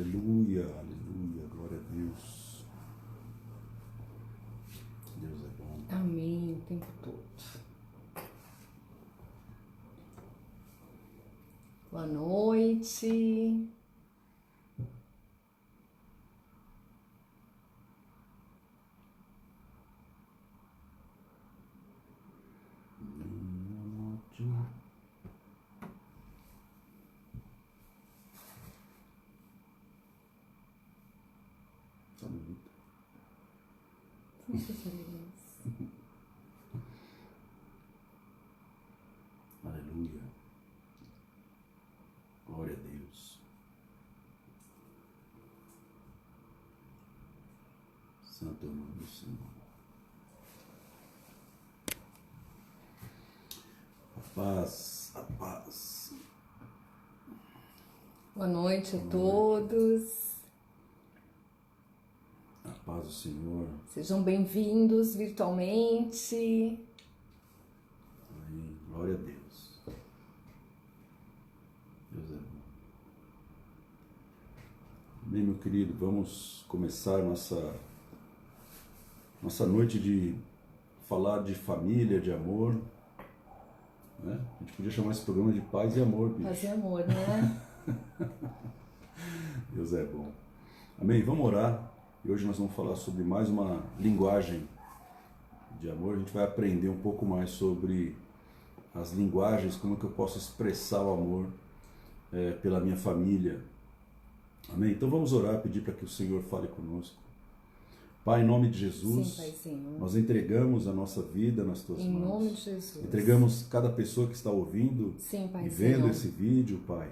Aleluia, aleluia, glória a Deus. Deus é bom. Amém, o tempo todo. Boa noite. Aleluia. Glória a Deus. Santo é o nome do Senhor. A paz, a paz. Boa noite a todos. A paz do Senhor. Sejam bem-vindos virtualmente. Amém. Glória a Deus. Deus é bom. Bem, meu querido, vamos começar nossa noite de falar de família, de amor, né? A gente podia chamar esse programa de paz e amor, bicho. Paz e amor, né? Deus é bom. Amém? Vamos orar. E hoje nós vamos falar sobre mais uma linguagem de amor. A gente vai aprender um pouco mais sobre as linguagens, como é que eu posso expressar o amor pela minha família. Amém? Então vamos orar, pedir para que o Senhor fale conosco. Pai, em nome de Jesus, Sim, Pai, Senhor. nós entregamos a nossa vida nas Tuas Em mãos. nome de Jesus. Entregamos cada pessoa que está ouvindo Sim, Pai, e vendo Senhor. esse vídeo, Pai.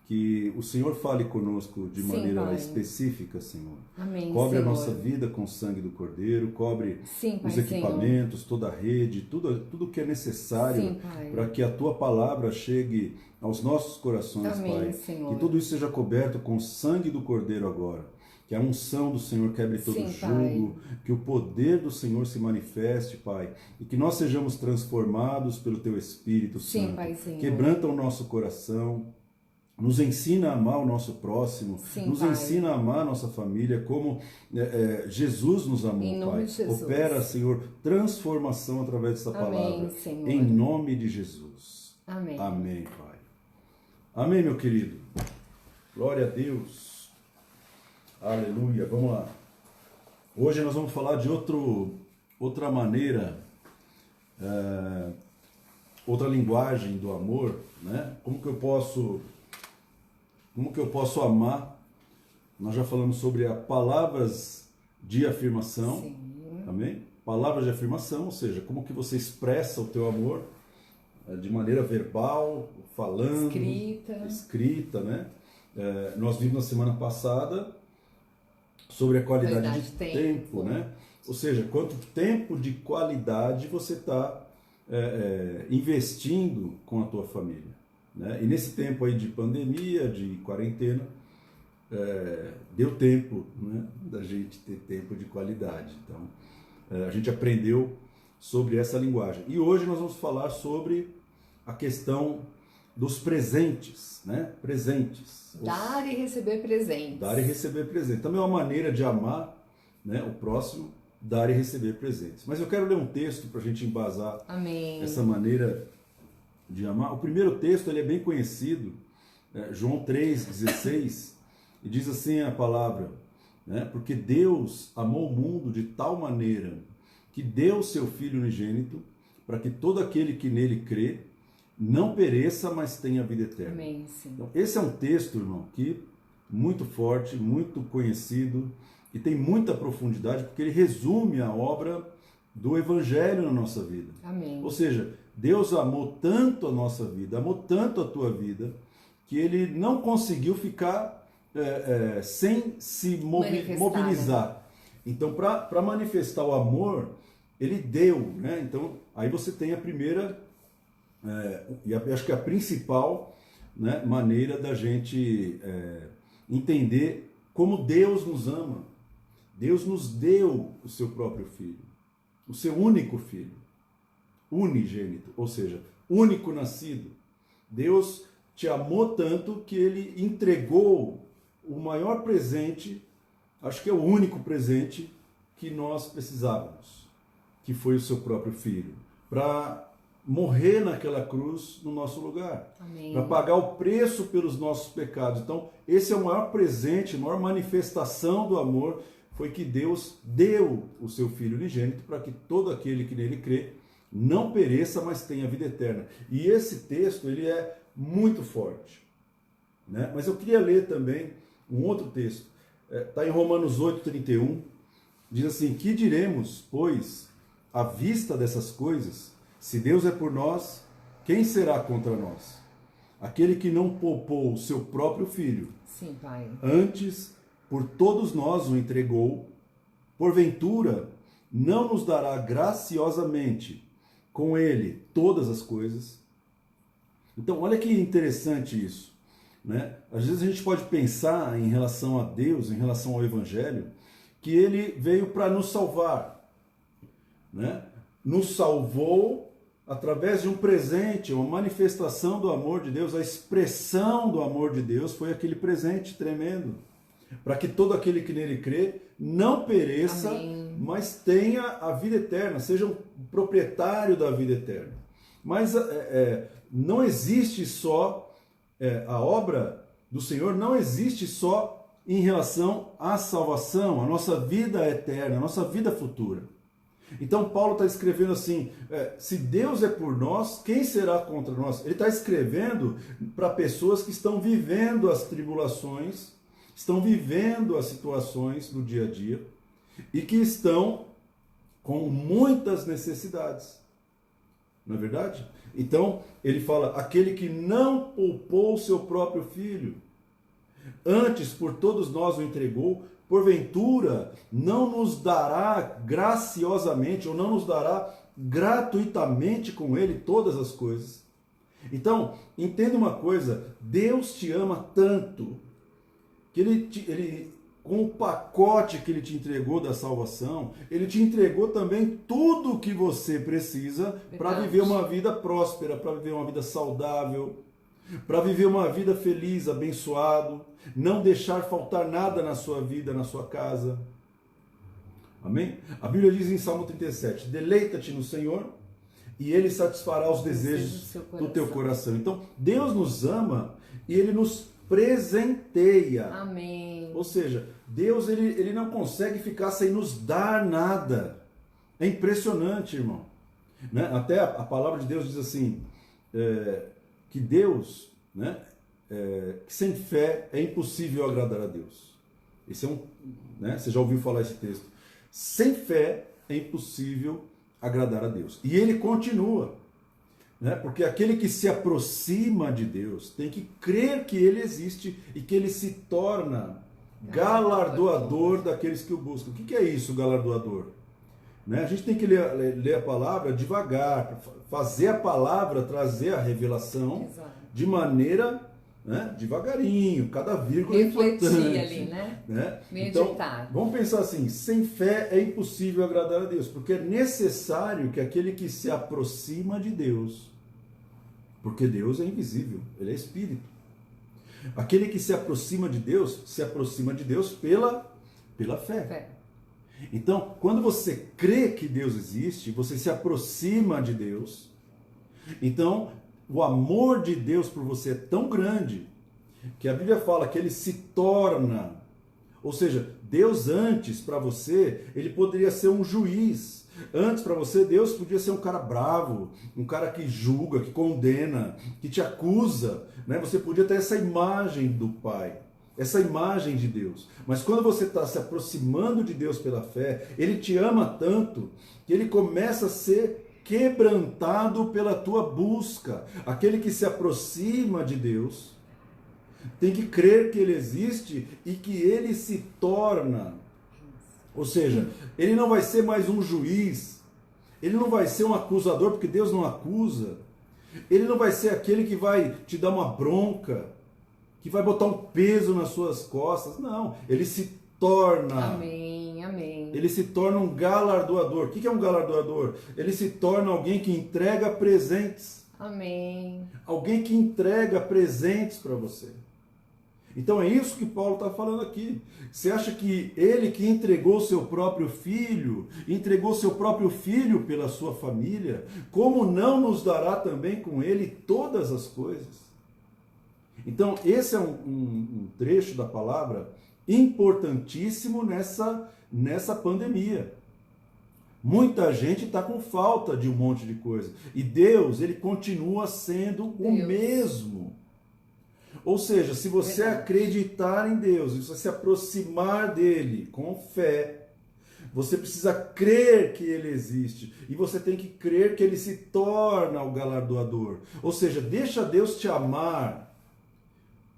Que o Senhor fale conosco de Sim, maneira Pai. específica, Senhor. Amém, Cobre Senhor. a nossa vida com o sangue do Cordeiro, cobre Sim, Pai, os equipamentos, toda a rede, tudo que é necessário Sim, Pai. para que a Tua palavra chegue aos nossos corações, Amém, Pai. Senhor. Que tudo isso seja coberto com o sangue do Cordeiro agora. Que a unção do Senhor quebre todo Sim, jugo, que o poder do Senhor se manifeste, Pai, e que nós sejamos transformados pelo Teu Espírito Sim, Santo. Pai, Senhor. Quebranta o nosso coração, nos ensina a amar o nosso próximo, Sim, nos Pai. ensina a amar a nossa família como Jesus nos amou, Em nome Pai. de Jesus. Opera, Senhor, transformação através dessa Amém, palavra. Senhor. Em nome de Jesus. Amém. Amém, Pai. Amém, meu querido. Glória a Deus. Aleluia. Vamos lá. Hoje nós vamos falar de outra maneira, outra linguagem do amor, né? Como que eu posso amar? Nós já falamos sobre palavras de afirmação. Sim. Amém? Palavras de afirmação, ou seja, como que você expressa o teu amor de maneira verbal, falando, escrita, né? Nós vimos na semana passada sobre a qualidade de tempo, né? Ou seja, quanto tempo de qualidade você está investindo com a tua família, né? E nesse tempo aí de pandemia, de quarentena, deu tempo, né, da gente ter tempo de qualidade. Então, a gente aprendeu sobre essa linguagem. E hoje nós vamos falar sobre a questão dos presentes, né? Presentes. Dar e receber presentes. Dar e receber presentes. Também é uma maneira de amar, né, o próximo, dar e receber presentes. Mas eu quero ler um texto para a gente embasar Amém. essa maneira de amar. O primeiro texto ele é bem conhecido, João 3,16, e diz assim a palavra, né? Porque Deus amou o mundo de tal maneira que deu o seu Filho unigênito para que todo aquele que nele crê não pereça, mas tenha vida eterna. Amém, sim. Então, esse é um texto, irmão, que muito forte, muito conhecido e tem muita profundidade, porque ele resume a obra do Evangelho na nossa vida. Amém. Ou seja, Deus amou tanto a nossa vida, amou tanto a tua vida, que ele não conseguiu ficar sem se mobilizar. Então, para manifestar o amor, ele deu, né? Então, aí você tem a primeira, e acho que a principal, né, maneira da gente entender como Deus nos ama. Deus nos deu o seu próprio Filho, o seu único Filho, unigênito, ou seja, único nascido. Deus te amou tanto que ele entregou o maior presente, acho que é o único presente que nós precisávamos, que foi o seu próprio filho, para morrer naquela cruz no nosso lugar, para pagar o preço pelos nossos pecados. Então, esse é o maior presente, a maior manifestação do amor, foi que Deus deu o seu Filho unigênito para que todo aquele que nele crê não pereça, mas tenha vida eterna. E esse texto, ele é muito forte, né? Mas eu queria ler também um outro texto, está em Romanos 8:31, diz assim: que diremos, pois, à vista dessas coisas? Se Deus é por nós, quem será contra nós? Aquele que não poupou o seu próprio filho, sim, Pai, antes por todos nós o entregou, porventura não nos dará graciosamente com ele todas as coisas? Então, olha que interessante isso, né? Às vezes a gente pode pensar em relação a Deus, em relação ao Evangelho, que ele veio para nos salvar, né? Nos salvou através de um presente, uma manifestação do amor de Deus, a expressão do amor de Deus foi aquele presente tremendo, para que todo aquele que nele crê não pereça, amém, mas tenha a vida eterna, seja um proprietário da vida eterna. Mas não existe só, a obra do Senhor não existe só em relação à salvação, a nossa vida eterna, a nossa vida futura. Então Paulo está escrevendo assim, se Deus é por nós, quem será contra nós? Ele está escrevendo para pessoas que estão vivendo as tribulações, estão vivendo as situações do dia a dia e que estão com muitas necessidades. Não é verdade? Então, ele fala, aquele que não poupou o seu próprio filho, antes por todos nós o entregou, porventura não nos dará graciosamente, ou não nos dará gratuitamente com ele todas as coisas. Então, entenda uma coisa, Deus te ama tanto, que ele, com o pacote que ele te entregou da salvação, ele te entregou também tudo o que você precisa para viver uma vida próspera, para viver uma vida saudável, para viver uma vida feliz, abençoado, não deixar faltar nada na sua vida, na sua casa. Amém? A Bíblia diz em Salmo 37, deleita-te no Senhor e Ele satisfará os desejos do teu coração. Então, Deus nos ama e Ele nos presenteia. Amém. Ou seja, Deus ele não consegue ficar sem nos dar nada. É impressionante, irmão. Né? Até a palavra de Deus diz assim, que Deus, né, que sem fé é impossível agradar a Deus. Esse é né, você já ouviu falar esse texto. Sem fé é impossível agradar a Deus. E ele continua. Né? Porque aquele que se aproxima de Deus tem que crer que Ele existe e que Ele se torna galardoador daqueles que o buscam. O que é isso, galardoador? Né? A gente tem que ler a palavra devagar, fazer a palavra trazer a revelação. Exato. De maneira, né, devagarinho, cada vírgula refletir importante. Ali, né? Então, meditar. Vamos pensar assim, sem fé é impossível agradar a Deus, porque é necessário que aquele que se aproxima de Deus, porque Deus é invisível, Ele é Espírito. Aquele que se aproxima de Deus pela fé. Então, quando você crê que Deus existe, você se aproxima de Deus, então o amor de Deus por você é tão grande, que a Bíblia fala que Ele se torna, ou seja, Deus antes para você, Ele poderia ser um juiz. Antes para você, Deus podia ser um cara bravo, um cara que julga, que condena, que te acusa, né? Você podia ter essa imagem do Pai, essa imagem de Deus. Mas quando você está se aproximando de Deus pela fé, Ele te ama tanto que Ele começa a ser quebrantado pela tua busca. Aquele que se aproxima de Deus tem que crer que Ele existe e que Ele se torna. Ou seja, Ele não vai ser mais um juiz, Ele não vai ser um acusador, porque Deus não acusa. Ele não vai ser aquele que vai te dar uma bronca, que vai botar um peso nas suas costas. Não, Ele se torna. Amém, amém. Ele se torna um galardoador. O que é um galardoador? Ele se torna alguém que entrega presentes. Amém. Alguém que entrega presentes para você. Então é isso que Paulo está falando aqui. Você acha que ele que entregou seu próprio filho pela sua família, como não nos dará também com ele todas as coisas? Então esse é um trecho da palavra importantíssimo nessa pandemia. Muita gente está com falta de um monte de coisa. E Deus, ele continua sendo o mesmo. Ou seja, se você acreditar em Deus, se você se aproximar dele com fé, você precisa crer que ele existe. E você tem que crer que ele se torna o galardoador. Ou seja, deixa Deus te amar,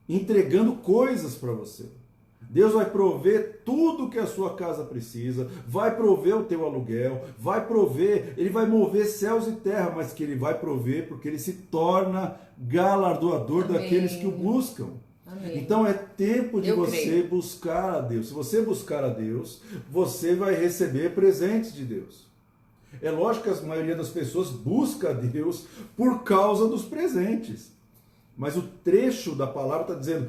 entregando coisas para você. Deus vai prover tudo que a sua casa precisa, vai prover o teu aluguel, vai prover, ele vai mover céus e terra, mas que ele vai prover porque ele se torna galardoador daqueles que o buscam. Amém. Então é tempo de você buscar a Deus. Se você buscar a Deus, você vai receber presentes de Deus. É lógico que a maioria das pessoas busca a Deus por causa dos presentes. Mas o trecho da palavra está dizendo,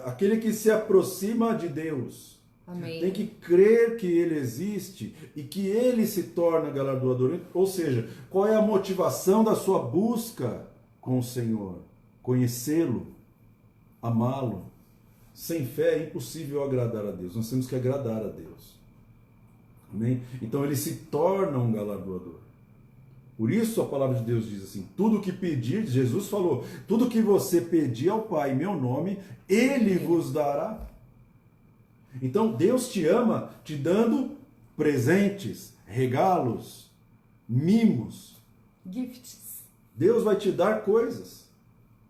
aquele que se aproxima de Deus, Amém, tem que crer que ele existe e que ele se torna galardoador. Ou seja, qual é a motivação da sua busca com o Senhor? Conhecê-lo, amá-lo. Sem fé é impossível agradar a Deus. Nós temos que agradar a Deus. Amém? Então ele se torna um galardoador. Por isso a palavra de Deus diz assim, tudo que pedir, Jesus falou, tudo que você pedir ao Pai em meu nome, Ele vos dará. Então Deus te ama te dando presentes, regalos, mimos. gifts. Deus vai te dar coisas.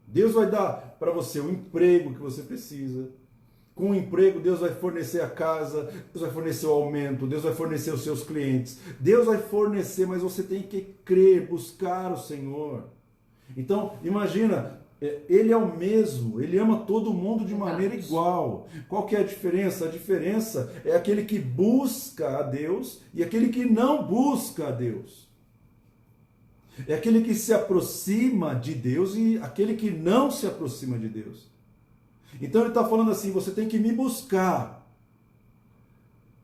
Deus vai dar para você o emprego que você precisa. Com o emprego, Deus vai fornecer a casa, Deus vai fornecer o aumento, Deus vai fornecer os seus clientes. Deus vai fornecer, mas você tem que crer, buscar o Senhor. Então, imagina, Ele é o mesmo, Ele ama todo mundo de maneira igual. Qual que é a diferença? A diferença é aquele que busca a Deus e aquele que não busca a Deus. É aquele que se aproxima de Deus e aquele que não se aproxima de Deus. Então ele está falando assim, você tem que me buscar.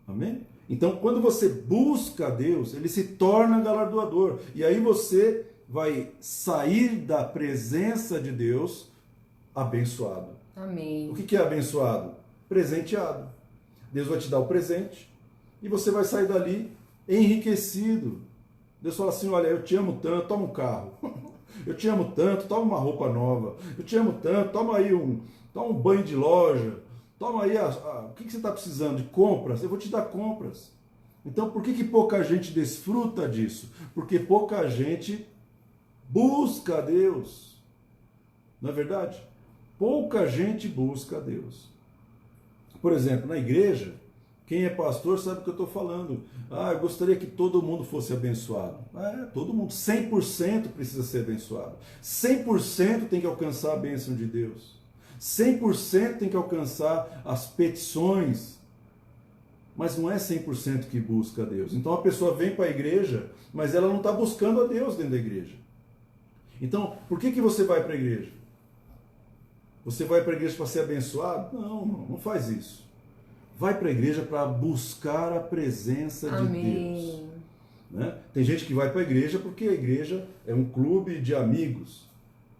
Amém? Então quando você busca a Deus, ele se torna galardoador. E aí você vai sair da presença de Deus abençoado. Amém. O que é abençoado? Presenteado. Deus vai te dar o presente e você vai sair dali enriquecido. Deus fala assim, olha, eu te amo tanto, toma um carro. Eu te amo tanto, toma uma roupa nova. Eu te amo tanto, toma aí toma um banho de loja, toma aí, o que você está precisando de compras? Eu vou te dar compras. Então por que pouca gente desfruta disso? Porque pouca gente busca a Deus. Não é verdade? Pouca gente busca a Deus. Por exemplo, na igreja, quem é pastor sabe o que eu estou falando. Eu gostaria que todo mundo fosse abençoado. Todo mundo, 100% precisa ser abençoado. 100% tem que alcançar a bênção de Deus. 100% tem que alcançar as petições, mas não é 100% que busca a Deus. Então a pessoa vem para a igreja, mas ela não está buscando a Deus dentro da igreja. Então, por que você vai para a igreja? Você vai para a igreja para ser abençoado? Não faz isso. Vai para a igreja para buscar a presença de Deus. Né? Tem gente que vai para a igreja porque a igreja é um clube de amigos.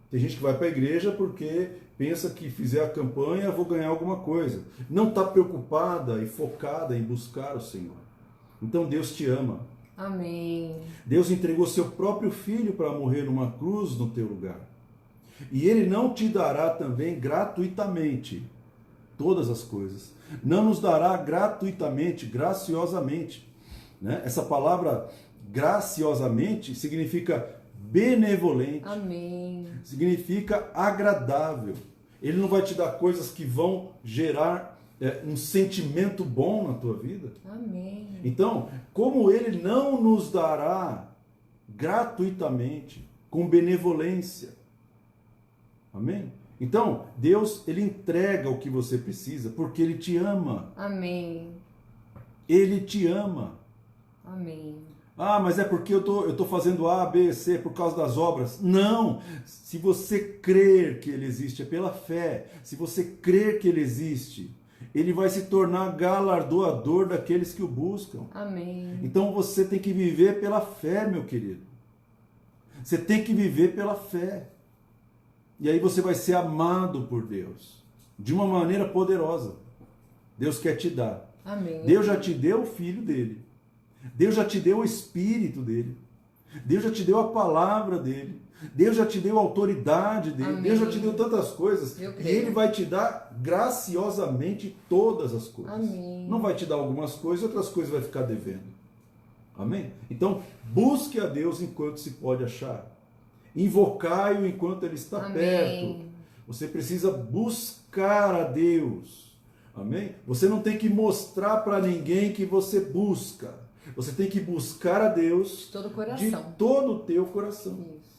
Tem gente que vai para a igreja porque pensa que fizer a campanha vou ganhar alguma coisa. Não está preocupada e focada em buscar o Senhor. Então Deus te ama. Amém. Deus entregou seu próprio filho para morrer numa cruz no teu lugar. E Ele não te dará também gratuitamente todas as coisas. Não nos dará gratuitamente, graciosamente. Né? Essa palavra graciosamente significa benevolente. Amém. Significa agradável. Ele não vai te dar coisas que vão gerar um sentimento bom na tua vida. Amém. Então, como Ele não nos dará gratuitamente, com benevolência. Amém? Então, Deus, Ele entrega o que você precisa porque Ele te ama. Amém. Ele te ama. Amém. Ah, mas é porque eu tô fazendo A, B, C por causa das obras. Não! Se você crer que ele existe, é pela fé. Se você crer que ele existe, ele vai se tornar galardoador daqueles que o buscam. Amém. Então você tem que viver pela fé, meu querido. Você tem que viver pela fé. E aí você vai ser amado por Deus. De uma maneira poderosa. Deus quer te dar. Amém. Deus já te deu o Filho dele. Deus já te deu o Espírito dele. Deus já te deu a palavra dele. Deus já te deu a autoridade dele. Amém. Deus já te deu tantas coisas. Eu E creio. ele vai te dar graciosamente todas as coisas. Amém. Não vai te dar algumas coisas, outras coisas vai ficar devendo. Amém? Então, busque a Deus enquanto se pode achar. Invocai-o enquanto ele está Amém. perto. Você precisa buscar a Deus. Amém? Você não tem que mostrar para ninguém que você busca. Você tem que buscar a Deus De todo o de coração. todo o teu coração. Isso.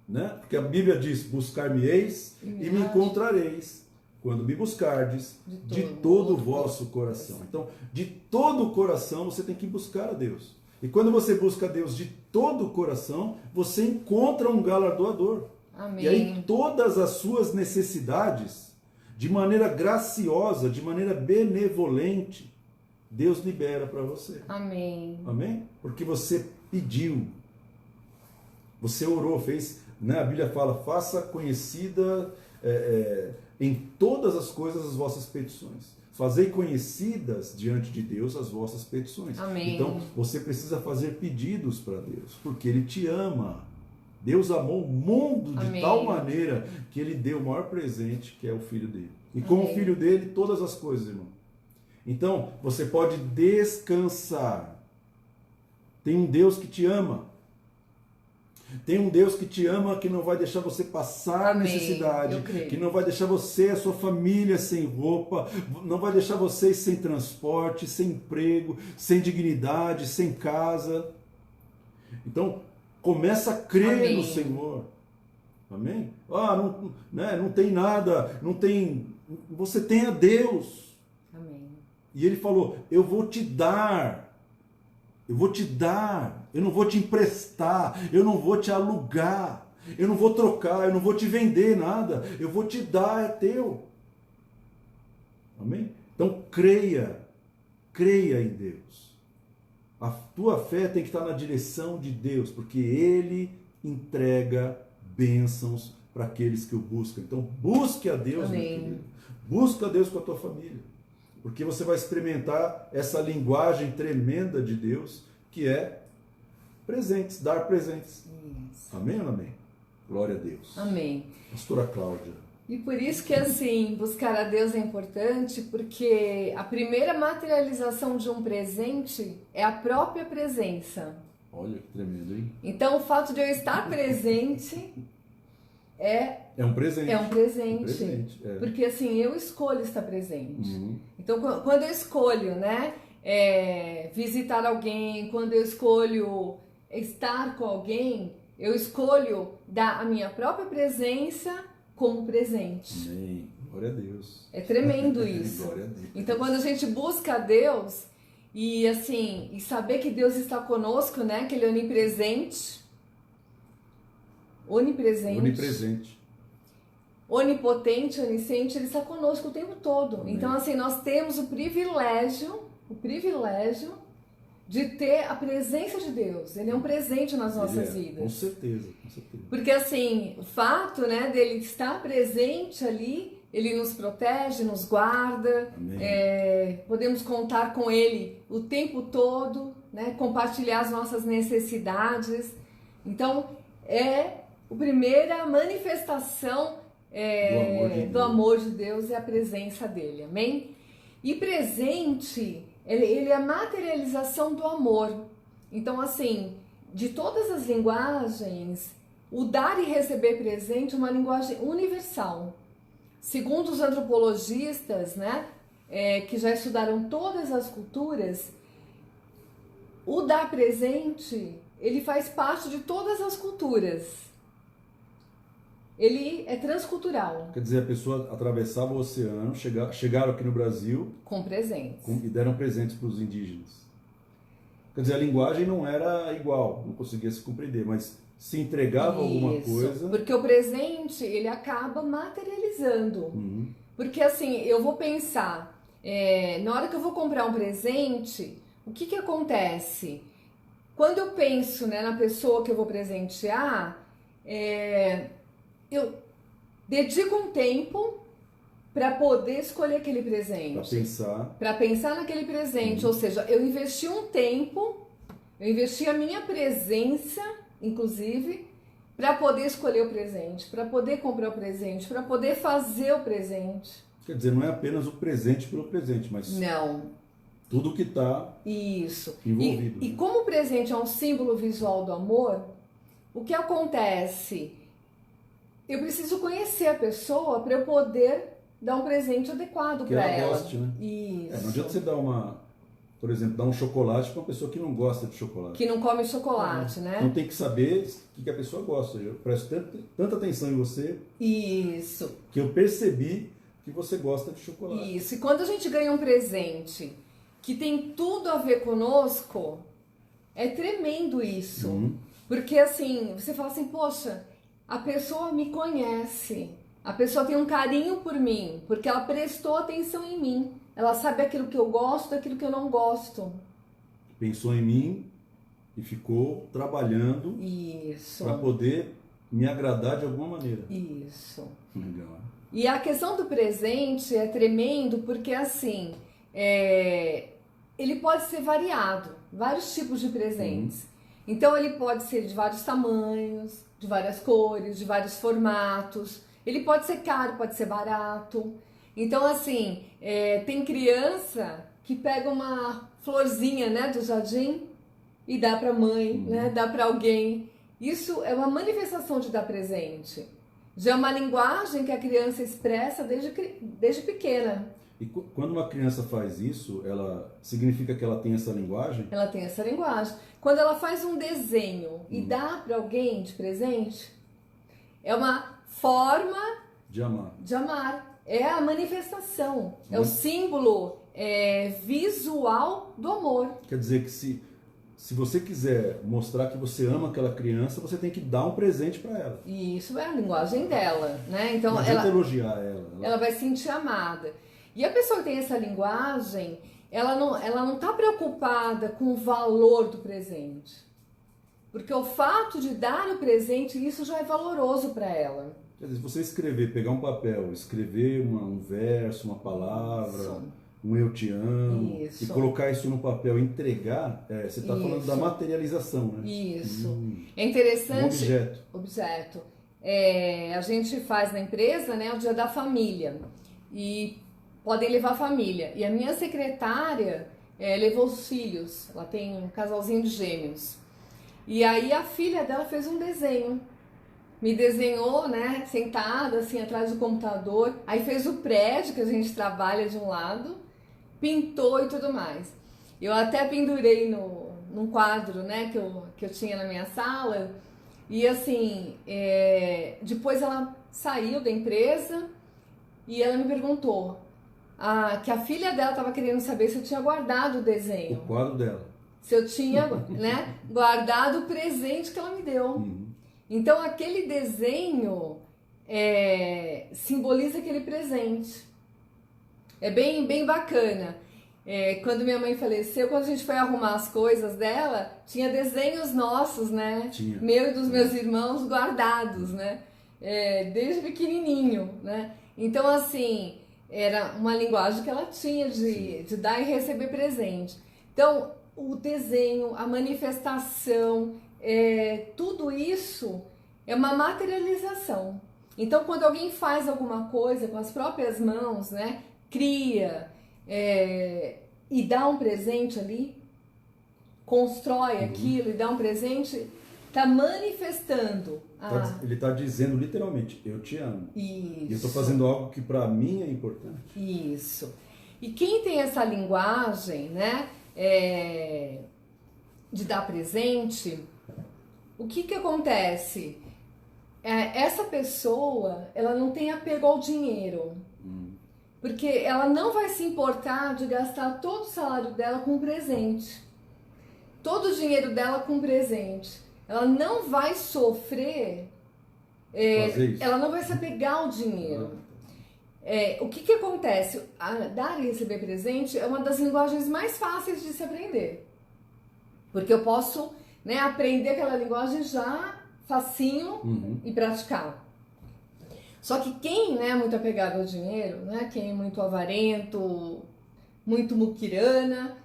Né? Porque a Bíblia diz, buscar-me-eis e me encontrareis, quando me buscardes de todo o vosso coração. Então, de todo o coração você tem que buscar a Deus. E quando você busca a Deus de todo o coração, você encontra um galardoador. Amém. E aí todas as suas necessidades, de maneira graciosa, de maneira benevolente, Deus libera para você. Amém. Amém? Porque você pediu. Você orou, fez, né? A Bíblia fala, faça conhecida em todas as coisas as vossas petições. Fazei conhecidas diante de Deus as vossas petições. Amém. Então, você precisa fazer pedidos para Deus, porque Ele te ama. Deus amou o mundo de Amém. tal maneira que Ele deu o maior presente, que é o Filho dele. E com Amém. o Filho dele, todas as coisas, irmão. Então, você pode descansar. Tem um Deus que te ama. Tem um Deus que te ama, que não vai deixar você passar Amém. necessidade, Eu creio. que não vai deixar você e a sua família sem roupa, não vai deixar vocês sem transporte, sem emprego, sem dignidade, sem casa. Então, começa a crer Amém. no Senhor. Amém? Ah, não, né, não tem nada, não tem... Você tem a Deus. Amém. E ele falou, eu vou te dar. Eu vou te dar, eu não vou te emprestar, eu não vou te alugar, eu não vou trocar, eu não vou te vender nada, eu vou te dar, é teu. Amém? Então creia em Deus. A tua fé tem que estar na direção de Deus, porque Ele entrega bênçãos para aqueles que o buscam. Então busque a Deus, meu Amém. querido. Busca a Deus com a tua família. Porque você vai experimentar essa linguagem tremenda de Deus, que é presentes, dar presentes. Isso. Amém ou não amém? Glória a Deus. Amém. Pastora Cláudia. E por isso que, assim, buscar a Deus é importante, porque a primeira materialização de um presente é a própria presença. Olha que tremendo, hein? Então, o fato de eu estar presente é um presente. um presente. Um presente, é. Porque, assim, eu escolho estar presente. Uhum. Então, quando eu escolho, né, visitar alguém, quando eu escolho estar com alguém, eu escolho dar a minha própria presença como presente. Amém. Glória a Deus. É tremendo isso. Glória a Deus. Então, quando a gente busca a Deus e assim, e saber que Deus está conosco, né, que Ele é onipresente, Onipresente. onipotente, onisciente, Ele está conosco o tempo todo. Amém. Então, assim, nós temos o privilégio de ter a presença de Deus. Ele é um presente nas nossas vidas. Com certeza, com certeza. Porque, assim, o fato, né, dele estar presente ali, ele nos protege, nos guarda, podemos contar com ele o tempo todo, né, compartilhar as nossas necessidades. Então, é a primeira manifestação do amor de Deus é a presença dele, amém? E presente, ele é a materialização do amor. Então, assim, de todas as linguagens, o dar e receber presente é uma linguagem universal. Segundo os antropologistas, né, que já estudaram todas as culturas, o dar presente, ele faz parte de todas as culturas. Ele é transcultural. Quer dizer, a pessoa atravessava o oceano, chegaram aqui no Brasil Com presentes. e deram presentes para os indígenas. Quer dizer, a linguagem não era igual, não conseguia se compreender, mas se entregava alguma coisa... Porque o presente, ele acaba materializando. Uhum. Porque assim, eu vou pensar, na hora que eu vou comprar um presente, o que acontece? Quando eu penso, né, na pessoa que eu vou presentear, eu dedico um tempo para poder escolher aquele presente. Para pensar naquele presente. Ou seja, eu investi um tempo, eu investi a minha presença, inclusive, para poder escolher o presente, para poder comprar o presente, para poder fazer o presente. Quer dizer, não é apenas o presente pelo presente, mas não. Tudo que está envolvido. E como o presente é um símbolo visual do amor, o que acontece? Eu preciso conhecer a pessoa para eu poder dar um presente adequado para ela. Que ela goste, né? Isso. Não adianta você dar por exemplo, dar um chocolate para uma pessoa que não gosta de chocolate. Que não come chocolate, né? Então tem que saber o que a pessoa gosta. Eu presto tanta atenção em você. Isso. Que eu percebi que você gosta de chocolate. Isso. E quando a gente ganha um presente que tem tudo a ver conosco, é tremendo isso. Porque assim, você fala assim, poxa, a pessoa me conhece. A pessoa tem um carinho por mim, porque ela prestou atenção em mim. Ela sabe aquilo que eu gosto, daquilo que eu não gosto. Pensou em mim e ficou trabalhando para poder me agradar de alguma maneira. Isso. Legal. E a questão do presente é tremendo porque assim, ele pode ser variado, vários tipos de presentes. Então ele pode ser de vários tamanhos, de várias cores, de vários formatos. Ele pode ser caro, pode ser barato. Então, assim, tem criança que pega uma florzinha, né, do jardim e dá para a mãe, né, dá para alguém. Isso é uma manifestação de dar presente. Já é uma linguagem que a criança expressa desde pequena. E quando uma criança faz isso, ela significa que ela tem essa linguagem? Ela tem essa linguagem. Quando ela faz um desenho e dá para alguém de presente, é uma forma de amar. De amar. É a manifestação, é o símbolo visual do amor. Quer dizer que se você quiser mostrar que você ama aquela criança, você tem que dar um presente para ela. E isso é a linguagem dela, né? Então não adianta elogiar ela. Ela vai se sentir amada. E a pessoa que tem essa linguagem, ela não está preocupada com o valor do presente. Porque o fato de dar o presente, isso já é valoroso para ela. Quer dizer, você pegar um papel, escrever um verso, uma palavra, um eu te amo, e colocar isso no papel e entregar, você está falando da materialização, né? Isso. É interessante. Um objeto. A gente faz na empresa, né, o Dia da Família. E podem levar a família. E a minha secretária levou os filhos. Ela tem um casalzinho de gêmeos. E aí a filha dela fez um desenho. Me desenhou, né, sentada assim atrás do computador. Aí fez o prédio que a gente trabalha de um lado, pintou e tudo mais. Eu até pendurei num quadro, né, que eu tinha na minha sala. E assim, depois ela saiu da empresa e ela me perguntou que a filha dela estava querendo saber se eu tinha guardado o desenho. O quadro dela. Se eu tinha, né, guardado o presente que ela me deu. Então, aquele desenho simboliza aquele presente. É bem bacana. Quando minha mãe faleceu, quando a gente foi arrumar as coisas dela, tinha desenhos nossos, né? Tinha. Meu e dos meus irmãos guardados, né? Desde pequenininho, né? Então, assim, era uma linguagem que ela tinha de dar e receber presente. Então, o desenho, a manifestação... tudo isso é uma materialização. Então, quando alguém faz alguma coisa com as próprias mãos, né, cria e dá um presente ali, constrói aquilo e dá um presente, está manifestando. Ele está dizendo literalmente, eu te amo. Isso. E eu estou fazendo algo que para mim é importante. Isso. E quem tem essa linguagem, né, de dar presente... O que acontece? Essa pessoa, ela não tem apego ao dinheiro. Porque ela não vai se importar de gastar todo o salário dela com presente. todo o dinheiro dela com presente. Ela não vai sofrer, ela não vai se apegar ao dinheiro. O que acontece? Dar e receber presente é uma das linguagens mais fáceis de se aprender. Porque eu posso, né, aprender aquela linguagem já facinho e praticar. Só que quem, né, é muito apegado ao dinheiro, né, quem é muito avarento, muito muquirana,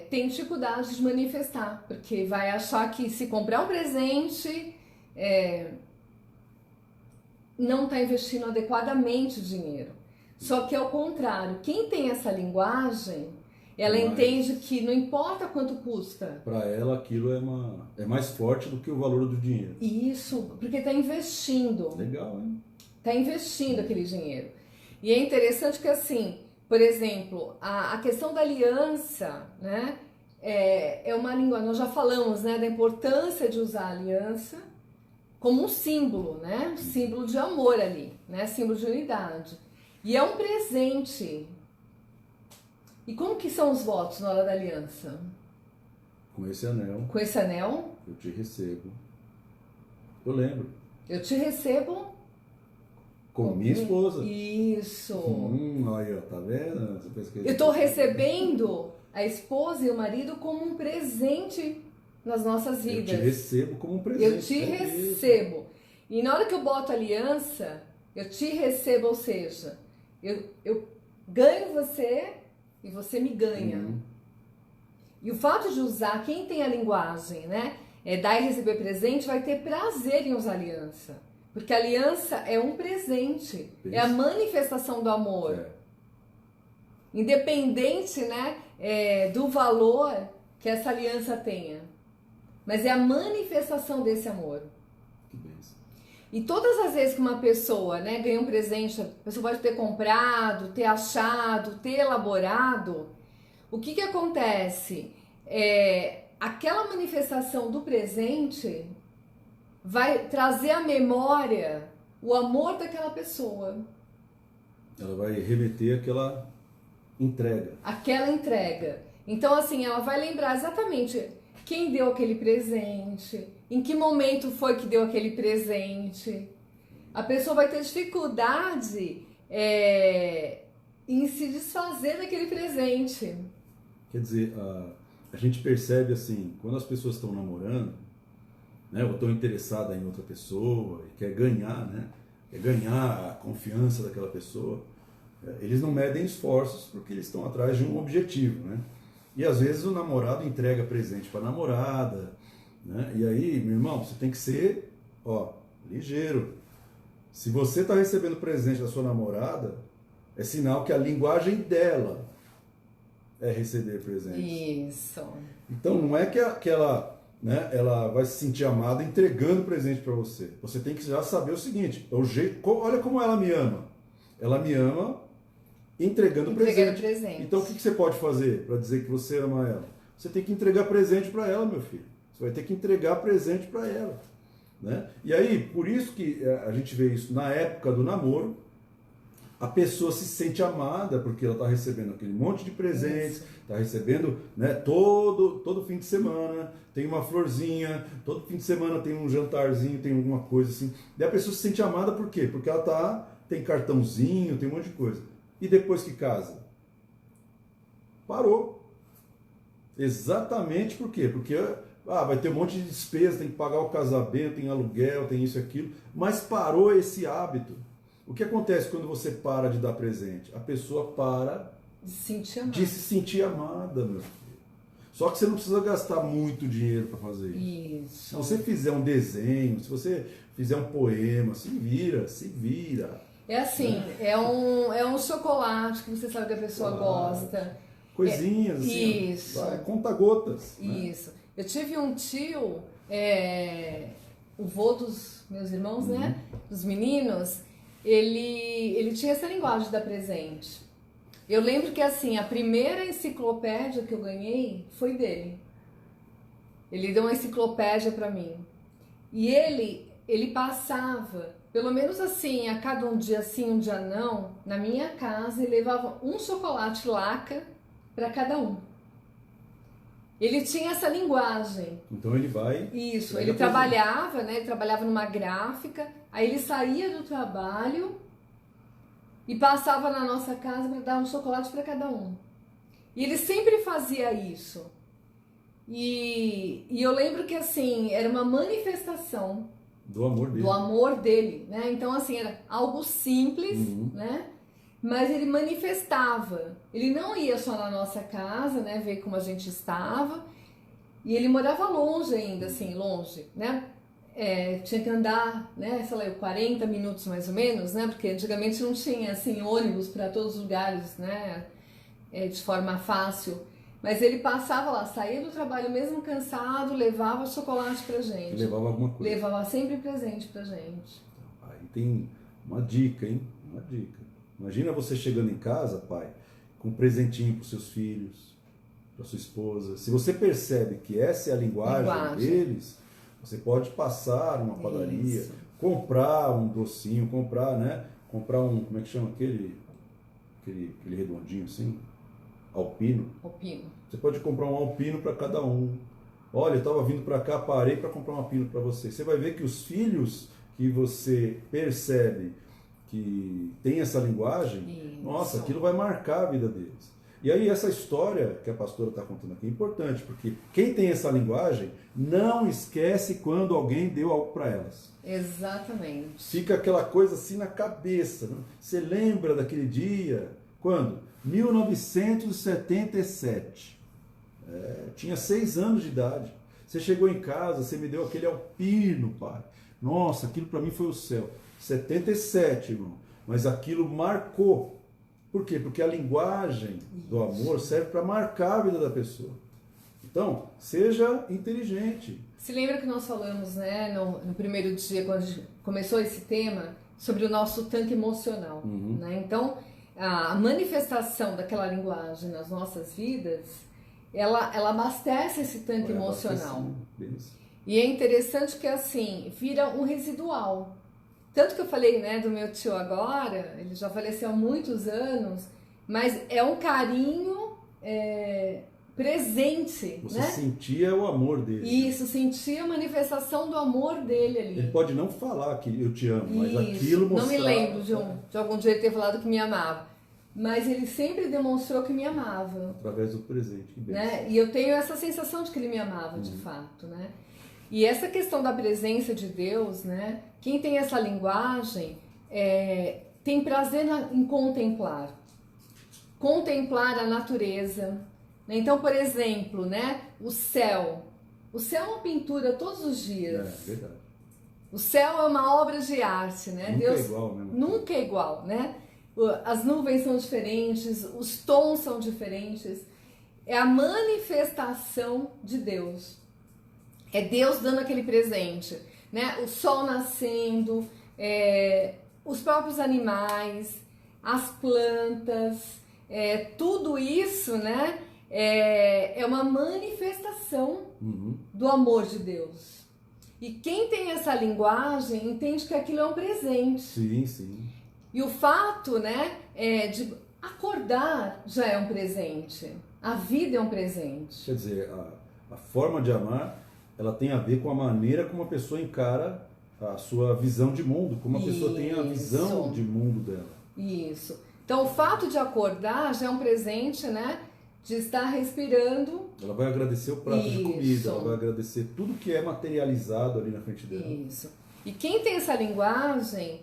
tem dificuldade de manifestar, porque vai achar que se comprar um presente, não está investindo adequadamente o dinheiro. Só que é o contrário, quem tem essa linguagem, ela entende que não importa quanto custa. Para ela aquilo é mais forte do que o valor do dinheiro. Isso, porque está investindo. Legal, hein? Está investindo aquele dinheiro. E é interessante que assim, por exemplo, a questão da aliança, né, é uma linguagem, nós já falamos, né, da importância de usar a aliança como um símbolo, né, um símbolo de amor ali, né, símbolo de unidade. E é um presente. E como que são os votos na hora da aliança? Com esse anel. Com esse anel? Eu te recebo. Eu lembro. Eu te recebo. Com minha esposa. Isso. Aí, ó, tá vendo? Você pensa que eu estou recebendo a esposa e o marido como um presente nas nossas vidas. Eu te recebo como um presente. Eu te recebo. E na hora que eu boto aliança, eu te recebo, ou seja, eu ganho você e você me ganha. E o fato de usar, quem tem a linguagem, né, dar e receber presente, vai ter prazer em usar aliança. Porque a aliança é um presente, é a manifestação do amor. Independente, né, do valor que essa aliança tenha. Mas é a manifestação desse amor. Que bênção. E todas as vezes que uma pessoa, né, ganha um presente, a pessoa pode ter comprado, ter achado, ter elaborado, o que acontece? Aquela manifestação do presente vai trazer à memória o amor daquela pessoa. Ela vai remeter àquela entrega. Aquela entrega. Então, assim, ela vai lembrar exatamente quem deu aquele presente, em que momento foi que deu aquele presente. A pessoa vai ter dificuldade em se desfazer daquele presente. Quer dizer, a gente percebe assim, quando as pessoas estão namorando, né, ou estão interessadas em outra pessoa e quer ganhar, né, quer ganhar a confiança daquela pessoa, eles não medem esforços porque eles estão atrás de um objetivo, né? E às vezes o namorado entrega presente para a namorada, né? E aí, meu irmão, você tem que ser, ligeiro. Se você está recebendo presente da sua namorada, é sinal que a linguagem dela é receber presentes. Isso. Então não é que ela, né, ela vai se sentir amada entregando presente para você. Você tem que já saber o seguinte, olha como ela me ama. Ela me ama entregando presente. Então o que você pode fazer para dizer que você ama ela? Você tem que entregar presente para ela, meu filho. Você vai ter que entregar presente para ela, né? E aí, por isso que a gente vê isso na época do namoro, a pessoa se sente amada porque ela está recebendo aquele monte de presentes, está recebendo, né, todo fim de semana, tem uma florzinha, todo fim de semana tem um jantarzinho, tem alguma coisa assim. E a pessoa se sente amada por quê? Porque ela tem cartãozinho, tem um monte de coisa. E depois que casa? Parou. Exatamente por quê? Porque vai ter um monte de despesa, tem que pagar o casamento, tem aluguel, tem isso e aquilo, mas parou esse hábito. O que acontece quando você para de dar presente? A pessoa para de se sentir amada, meu filho. Só que você não precisa gastar muito dinheiro para fazer isso. Isso. Se você fizer um desenho, se você fizer um poema, se vira. É assim, é um chocolate que você sabe que a pessoa gosta. Coisinhas assim. Isso. Conta-gotas. Isso. Né? Eu tive um tio, o vô dos meus irmãos, né? Dos meninos, ele tinha essa linguagem de dar presente. Eu lembro que assim, a primeira enciclopédia que eu ganhei foi dele. Ele deu uma enciclopédia para mim. E ele passava, pelo menos assim, a cada um dia sim, um dia não, na minha casa e levava um chocolate Laca para cada um. Ele tinha essa linguagem. Então ele vai... Isso, ele trabalhava, né? Ele trabalhava numa gráfica, aí ele saía do trabalho e passava na nossa casa para dar um chocolate para cada um. E ele sempre fazia isso. E eu lembro que, assim, era uma manifestação do amor dele. Do amor dele, né? Então, assim, era algo simples, né? Mas ele manifestava. Ele não ia só na nossa casa, né? Ver como a gente estava. E ele morava longe ainda, assim, longe, né? Tinha que andar, né? Sei lá, 40 minutos mais ou menos, né? Porque antigamente não tinha, assim, ônibus para todos os lugares, né? De forma fácil. Mas ele passava lá, saía do trabalho mesmo cansado, levava chocolate pra gente. Levava alguma coisa. Levava sempre presente pra gente. Aí tem uma dica, hein? Uma dica. Imagina você chegando em casa, pai, com um presentinho para os seus filhos, para sua esposa. Se você percebe que essa é a linguagem deles, você pode passar numa padaria, comprar um docinho, comprar um, como é que chama aquele redondinho assim? Alpino. Você pode comprar um alpino para cada um. Olha, eu estava vindo para cá, parei para comprar um alpino para você. Você vai ver que os filhos que você percebe que tem essa linguagem, nossa, aquilo vai marcar a vida deles. E aí essa história que a pastora está contando aqui é importante, porque quem tem essa linguagem não esquece quando alguém deu algo para elas. Exatamente. Fica aquela coisa assim na cabeça. Né? Você lembra daquele dia? Quando? 1977. Tinha 6 anos de idade. Você chegou em casa, você me deu aquele alpino, pai. Nossa, aquilo para mim foi o céu. 77, irmão. Mas aquilo marcou. Por quê? Porque a linguagem do amor serve para marcar a vida da pessoa. Então, seja inteligente. Se lembra que nós falamos, né, no primeiro dia, quando a gente começou esse tema, sobre o nosso tanque emocional. Né? Então, a manifestação daquela linguagem nas nossas vidas, ela abastece esse tanque emocional. E é interessante que, assim, vira um residual. Tanto que eu falei, né, do meu tio agora, ele já faleceu há muitos anos, mas é um carinho presente. Você né? sentia o amor dele. Isso, sentia a manifestação do amor dele ali. Ele pode não falar que eu te amo, mas aquilo mostrava... Não me lembro de algum dia ele ter falado que me amava. Mas ele sempre demonstrou que me amava. Através do presente. Né? E eu tenho essa sensação de que ele me amava, de fato, né? E essa questão da presença de Deus, né? Quem tem essa linguagem tem prazer em contemplar. Contemplar a natureza. Então, por exemplo, né? O céu. O céu é uma pintura todos os dias. É verdade. O céu é uma obra de arte, né? Nunca Deus é igual, né? Nunca é igual, né? As nuvens são diferentes, os tons são diferentes. É a manifestação de Deus. É Deus dando aquele presente, né? O sol nascendo, os próprios animais, as plantas, tudo isso, né? É uma manifestação do amor de Deus. E quem tem essa linguagem entende que aquilo é um presente. Sim, sim. E o fato, né, de acordar já é um presente. A vida é um presente. Quer dizer, a forma de amar, ela tem a ver com a maneira como a pessoa encara a sua visão de mundo, como a pessoa tem a visão de mundo dela. Isso. Então, o fato de acordar já é um presente, né, de estar respirando. Ela vai agradecer o prato de comida, ela vai agradecer tudo que é materializado ali na frente dela. Isso. E quem tem essa linguagem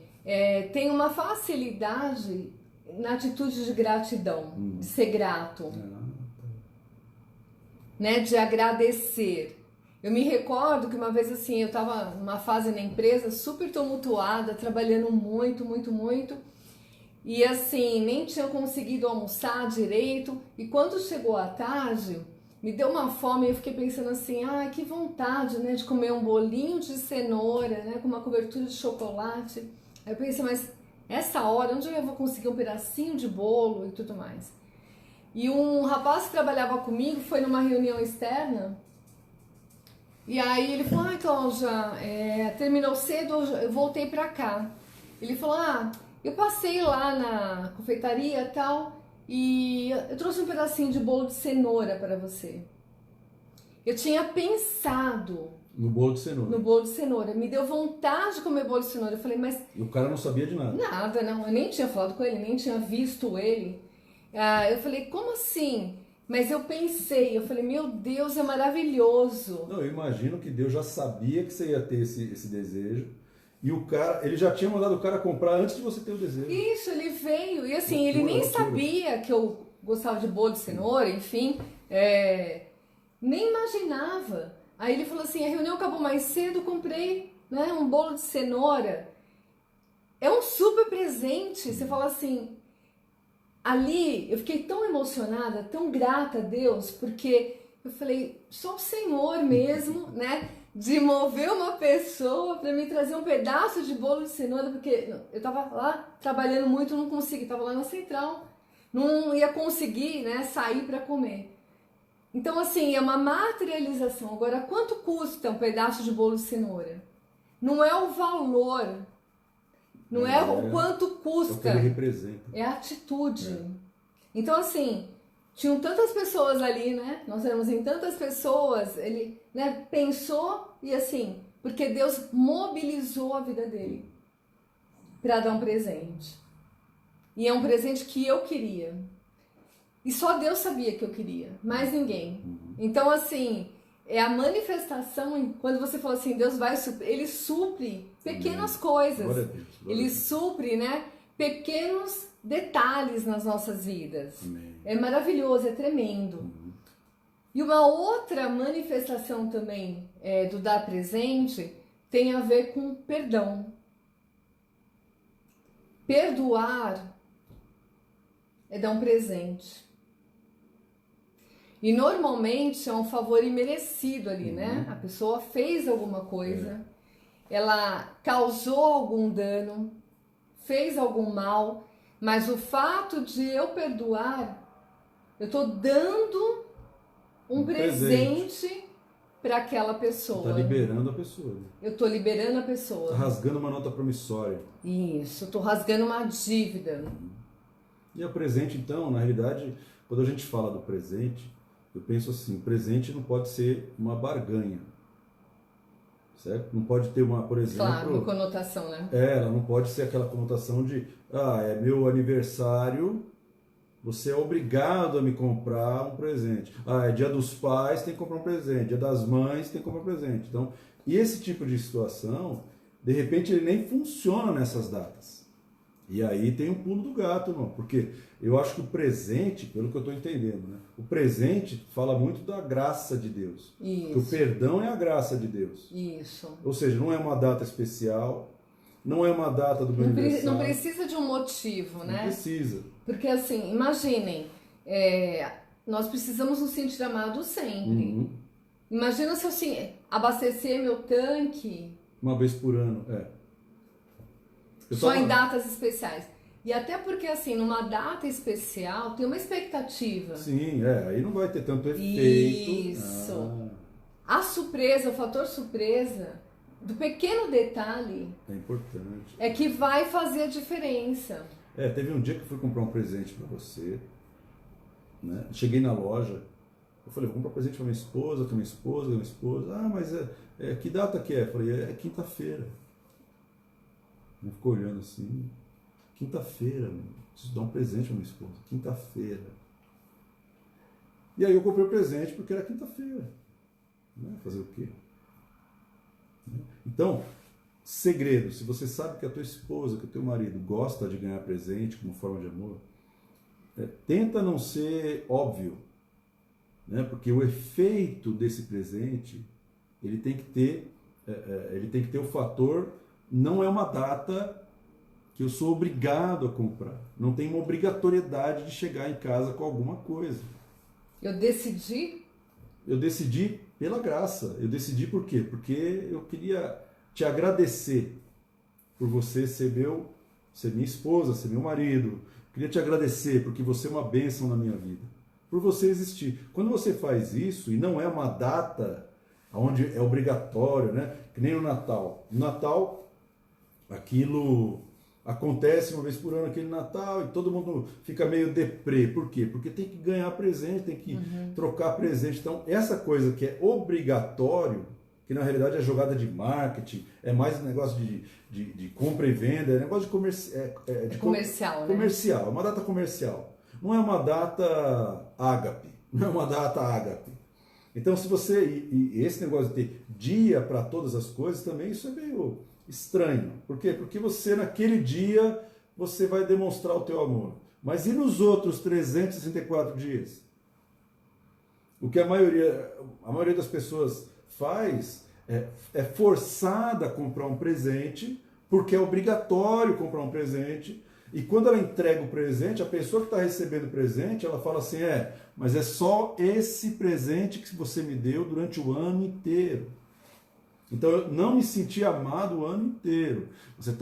tem uma facilidade na atitude de gratidão, de ser grato, né, de agradecer. Eu me recordo que uma vez assim, eu estava numa fase na empresa super tumultuada, trabalhando muito, muito, muito, e assim, nem tinha conseguido almoçar direito, e quando chegou a tarde, me deu uma fome e eu fiquei pensando assim, que vontade, né, de comer um bolinho de cenoura, né, com uma cobertura de chocolate. Aí eu pensei, mas essa hora, onde eu vou conseguir um pedacinho de bolo e tudo mais? E um rapaz que trabalhava comigo foi numa reunião externa, e aí ele falou, Cláudia, terminou cedo, eu voltei pra cá. Ele falou, eu passei lá na confeitaria e tal, e eu trouxe um pedacinho de bolo de cenoura para você. Eu tinha pensado No bolo de cenoura. no bolo de cenoura. Me deu vontade de comer bolo de cenoura. Eu falei, mas... E o cara não sabia de nada. Nada, não. Eu nem tinha falado com ele, nem tinha visto ele. Eu falei, como assim? Mas eu pensei, eu falei, meu Deus, é maravilhoso. Não, eu imagino que Deus já sabia que você ia ter esse desejo. E o cara, ele já tinha mandado o cara comprar antes de você ter o desejo. Isso, ele veio. E assim, ele nem sabia que eu gostava de bolo de cenoura, enfim. Nem imaginava. Aí ele falou assim, a reunião acabou mais cedo, comprei, né, um bolo de cenoura. É um super presente. Você fala assim... Ali eu fiquei tão emocionada, tão grata a Deus, porque eu falei, só o Senhor mesmo, né, de mover uma pessoa para me trazer um pedaço de bolo de cenoura, porque eu estava lá trabalhando muito, não consegui, estava lá na central, não ia conseguir, né, sair para comer. Então assim, é uma materialização. Agora, quanto custa um pedaço de bolo de cenoura? Não é o valor. Não é o quanto custa. É o que ele representa. É a atitude. Então, assim, tinham tantas pessoas ali, né? Nós éramos em tantas pessoas. Ele, né, pensou e assim, porque Deus mobilizou a vida dele para dar um presente. E é um presente que eu queria. E só Deus sabia que eu queria, mais ninguém. Então, assim, é a manifestação, quando você fala assim, Deus vai suprir, ele supre pequenas coisas. Glória a Deus, Ele supre, né, pequenos detalhes nas nossas vidas. Amém. É maravilhoso, é tremendo. E uma outra manifestação também do dar presente tem a ver com perdão. Perdoar é dar um presente. E normalmente é um favor imerecido ali, né? A pessoa fez alguma coisa, ela causou algum dano, fez algum mal, mas o fato de eu perdoar, eu estou dando um presente para aquela pessoa. Está liberando a pessoa. Eu estou liberando a pessoa. Está rasgando uma nota promissória. Isso, estou rasgando uma dívida. E o presente, então, na realidade, quando a gente fala do presente, eu penso assim, presente não pode ser uma barganha, certo? Não pode ter uma, por exemplo... Claro, uma conotação, né? Ela não pode ser aquela conotação de, é meu aniversário, você é obrigado a me comprar um presente. É dia dos pais, tem que comprar um presente. Dia das mães, tem que comprar um presente. Então, e esse tipo de situação, de repente, ele nem funciona nessas datas. E aí tem um pulo do gato, irmão, porque eu acho que o presente, pelo que eu estou entendendo, né? O presente fala muito da graça de Deus. Isso. Que o perdão é a graça de Deus. Isso. Ou seja, não é uma data especial, não é uma data do meu aniversário. Não precisa de um motivo, né? Não precisa. Porque assim, imaginem, nós precisamos nos sentir amados sempre. Imagina se eu assim, abastecer meu tanque... Uma vez por ano, Só em datas especiais. E até porque, assim, numa data especial, tem uma expectativa. Sim, aí não vai ter tanto efeito. Isso. A surpresa, o fator surpresa, do pequeno detalhe... É importante. É que vai fazer a diferença. Teve um dia que eu fui comprar um presente para você, né? Cheguei na loja, eu falei, vou comprar um presente para minha esposa, minha esposa. Mas que data que é? Eu falei, é quinta-feira. Ele ficou olhando assim, quinta-feira, preciso dar um presente para minha esposa, quinta-feira. E aí eu comprei o presente porque era quinta-feira. Né? Fazer o quê? Então, segredo, se você sabe que a tua esposa, que o teu marido gosta de ganhar presente como forma de amor, tenta não ser óbvio, né? Porque o efeito desse presente, ele tem que ter o fator, não é uma data que eu sou obrigado a comprar, não tem uma obrigatoriedade de chegar em casa com alguma coisa. Eu decidi pela graça, eu decidi por quê? Porque eu queria te agradecer por você ser minha esposa, ser meu marido. Queria te agradecer porque você é uma bênção na minha vida, por você existir. Quando você faz isso, e não é uma data onde é obrigatório, né? Que nem no Natal. No Natal, aquilo Acontece uma vez por ano aquele Natal e todo mundo fica meio deprê. Por quê? Porque tem que ganhar presente, tem que trocar presente. Então, essa coisa que é obrigatório, que na realidade é jogada de marketing, é mais um negócio de compra e venda, é negócio de, comercial, né? Comercial, é uma data comercial. Não é uma data ágape, não é uma data ágape. Então, se você... E esse negócio de ter dia para todas as coisas também, isso é meio estranho. Por quê? Porque você, naquele dia, você vai demonstrar o teu amor. Mas e nos outros 364 dias? O que a maioria das pessoas faz é forçada a comprar um presente, porque é obrigatório comprar um presente. E quando ela entrega o presente, a pessoa que está recebendo o presente, ela fala assim, mas é só esse presente que você me deu durante o ano inteiro. Então eu não me senti amado o ano inteiro. Você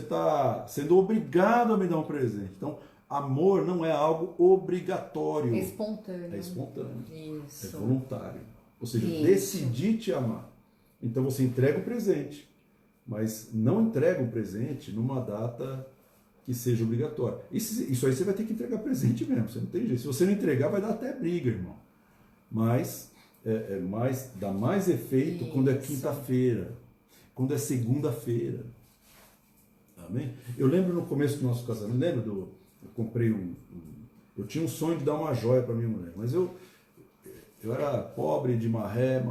tá sendo obrigado a me dar um presente. Então, amor não é algo obrigatório. É espontâneo. É espontâneo. Isso. É voluntário. Ou seja, decidi te amar. Então você entrega o presente, mas não entrega o presente numa data que seja obrigatória. Isso aí você vai ter que entregar presente mesmo, você não tem jeito. Se você não entregar, vai dar até briga, irmão. Mas dá mais efeito quando é quinta-feira, quando é segunda-feira. Amém? Eu lembro no começo do nosso casamento, eu comprei eu tinha um sonho de dar uma joia para minha mulher, mas eu era pobre de marré,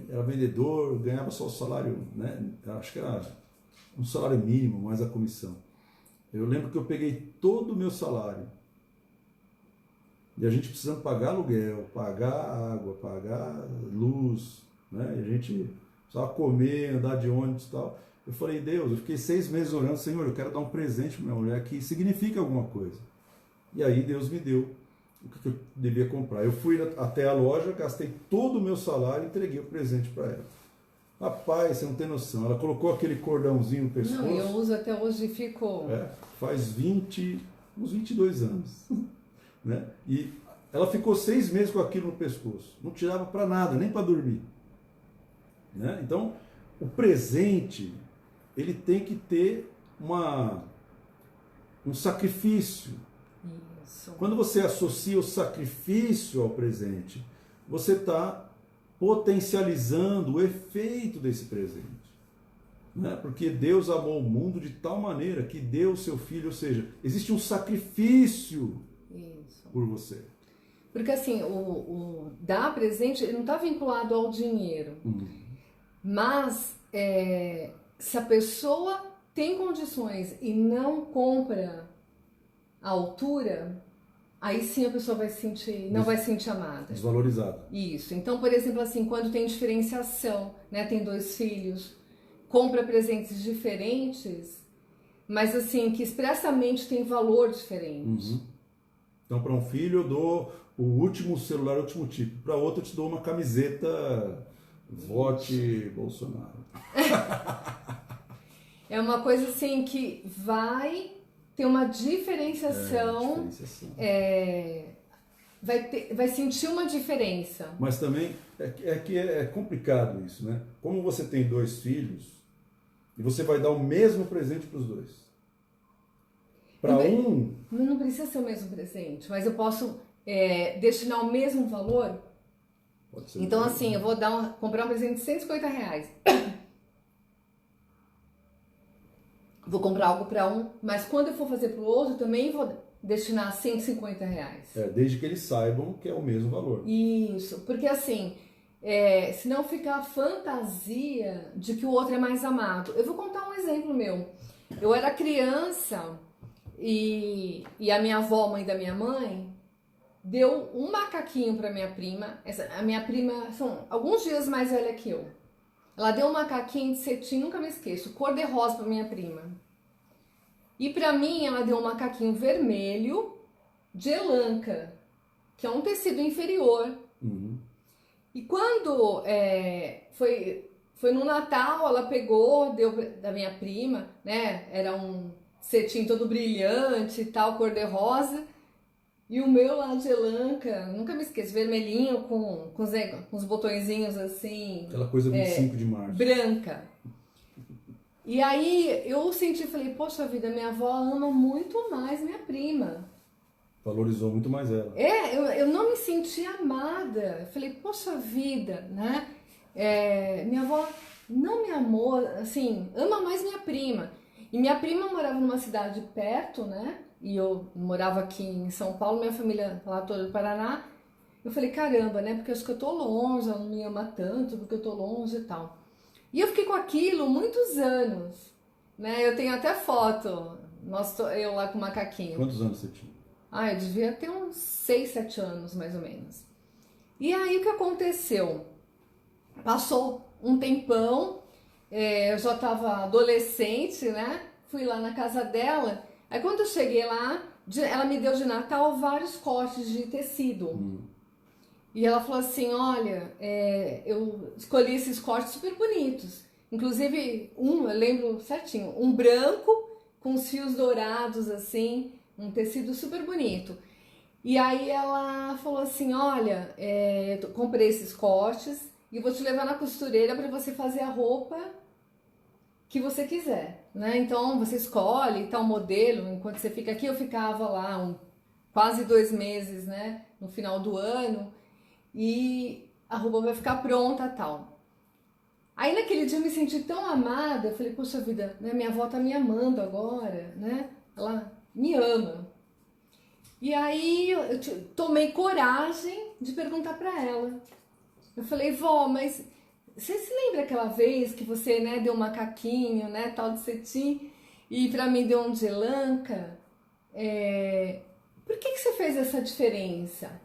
era vendedor, ganhava só o salário, né? Acho que era um salário mínimo, mais a comissão. Eu lembro que eu peguei todo o meu salário, e a gente precisando pagar aluguel, pagar água, pagar luz, né? E a gente precisava comer, andar de ônibus e tal. Eu falei, Deus, eu fiquei 6 meses orando, Senhor, eu quero dar um presente para minha mulher que significa alguma coisa. E aí Deus me deu o que eu devia comprar. Eu fui até a loja, gastei todo o meu salário e entreguei o presente para ela. Rapaz, você não tem noção. Ela colocou aquele cordãozinho no pescoço. Não, eu uso até hoje e ficou... faz uns 22 anos. Né? E ela ficou 6 meses com aquilo no pescoço. Não tirava para nada, nem para dormir. Né? Então, o presente, ele tem que ter um sacrifício. Isso. Quando você associa o sacrifício ao presente, você está potencializando o efeito desse presente. Né? Porque Deus amou o mundo de tal maneira que deu o seu filho, ou seja, existe um sacrifício por você. Porque assim, o dar presente ele não está vinculado ao dinheiro. Mas se a pessoa tem condições e não compra à altura, aí sim a pessoa vai se sentir, não vai se sentir amada. Desvalorizada. Isso. Então, por exemplo, assim, quando tem diferenciação, né, tem 2 filhos, compra presentes diferentes, mas assim, que expressamente tem valor diferente. Então, para um filho eu dou o último celular, o último tipo. Para outro eu te dou uma camiseta Vote Bolsonaro. É uma coisa assim que vai ter uma diferenciação. Vai sentir uma diferença. Mas também é complicado isso, né? Como você tem 2 filhos e você vai dar o mesmo presente para os 2. Para um... Não precisa ser o mesmo presente, mas eu posso destinar o mesmo valor. Pode ser. Então assim, eu vou comprar um presente de R$150. Vou comprar algo para um, mas quando eu for fazer para o outro, também vou destinar R$150. Desde que eles saibam que é o mesmo valor. Isso, porque assim, senão fica a fantasia de que o outro é mais amado. Eu vou contar um exemplo meu. Eu era criança e a minha avó, mãe da minha mãe, deu um macaquinho para minha prima. A minha prima são alguns dias mais velha que eu. Ela deu um macaquinho de cetim, nunca me esqueço, cor de rosa para minha prima. E para mim ela deu um macaquinho vermelho de elanca, que é um tecido inferior. E quando foi no Natal, ela pegou, deu da minha prima, né? Era um cetim todo brilhante e tal, cor de rosa. E o meu lá de elanca, nunca me esqueço, vermelhinho com os botõezinhos assim. Aquela coisa 25 de março. Branca. E aí eu senti, falei, poxa vida, minha avó ama muito mais minha prima. Valorizou muito mais ela. Eu não me senti amada. Eu falei, poxa vida, né? Minha avó não me amou, assim, ama mais minha prima. E minha prima morava numa cidade perto, né? E eu morava aqui em São Paulo, minha família lá toda do Paraná. Eu falei, caramba, né? Porque acho que eu tô longe, ela não me ama tanto, porque eu tô longe e tal. E eu fiquei com aquilo muitos anos, né? Eu tenho até foto, eu lá com o macaquinho. Quantos anos você tinha? Eu devia ter uns 6, 7 anos, mais ou menos. E aí o que aconteceu? Passou um tempão, eu já estava adolescente, né? Fui lá na casa dela. Aí quando eu cheguei lá, ela me deu de Natal vários cortes de tecido. E ela falou assim, olha, eu escolhi esses cortes super bonitos. Inclusive, eu lembro certinho, um branco com os fios dourados, assim, um tecido super bonito. E aí ela falou assim, olha, eu comprei esses cortes e vou te levar na costureira para você fazer a roupa que você quiser, né? Então você escolhe tal modelo, enquanto você fica aqui, eu ficava lá quase 2 meses, né? No final do ano, e a roupa vai ficar pronta tal. Aí naquele dia eu me senti tão amada, eu falei, poxa vida, né? Minha avó tá me amando agora, né? Ela me ama. E aí eu tomei coragem de perguntar para ela. Eu falei, vó, mas você se lembra aquela vez que você, né, deu um macaquinho, né, tal de cetim, e para mim deu um de elanca? Por que você fez essa diferença?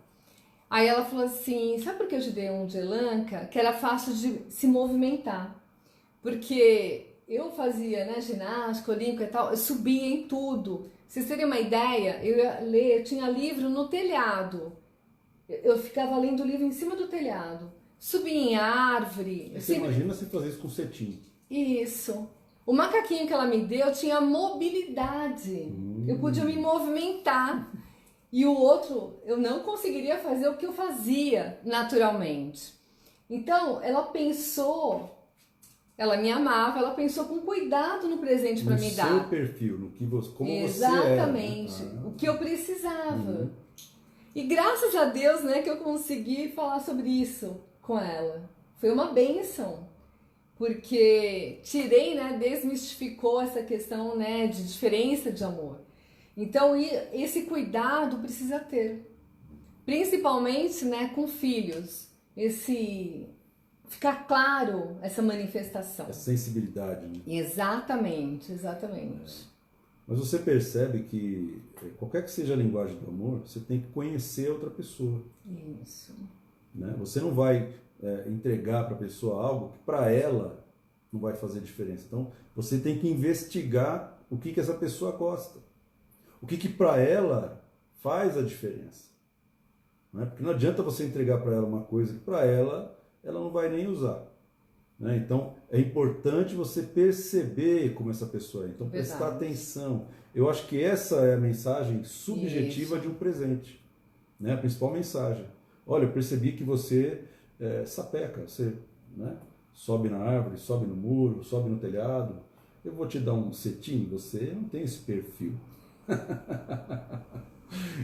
Aí ela falou assim, sabe por que eu te dei um de elanca? Que era fácil de se movimentar. Porque eu fazia, né, ginástica, olímpica e tal, eu subia em tudo. Vocês terem uma ideia, eu ia ler, eu tinha livro no telhado. Eu ficava lendo o livro em cima do telhado. Subia em árvore. Você imagina você fazer isso com cetim. Isso. O macaquinho que ela me deu tinha mobilidade. Eu podia me movimentar. E o outro, eu não conseguiria fazer o que eu fazia naturalmente. Então, ela pensou, ela me amava, ela pensou com cuidado no presente para me dar. No seu perfil, no que você, como exatamente, você é. O que eu precisava. E graças a Deus, né, que eu consegui falar sobre isso com ela. Foi uma bênção, porque tirei, né, desmistificou essa questão, né, de diferença de amor. Então, esse cuidado precisa ter, principalmente, né, com filhos, ficar claro essa manifestação. Essa sensibilidade, né? Exatamente, exatamente. Mas você percebe que qualquer que seja a linguagem do amor, você tem que conhecer outra pessoa. Isso. Né? Você não vai entregar para a pessoa algo que para ela não vai fazer diferença. Então, você tem que investigar o que essa pessoa gosta. O que para ela faz a diferença. Né? Porque não adianta você entregar para ela uma coisa que para ela não vai nem usar. Né? Então, é importante você perceber como essa pessoa é. Então, prestar atenção. Eu acho que essa é a mensagem subjetiva de um presente. Né? A principal mensagem. Olha, eu percebi que você sapeca. Você, né, sobe na árvore, sobe no muro, sobe no telhado. Eu vou te dar um cetim. Você não tem esse perfil.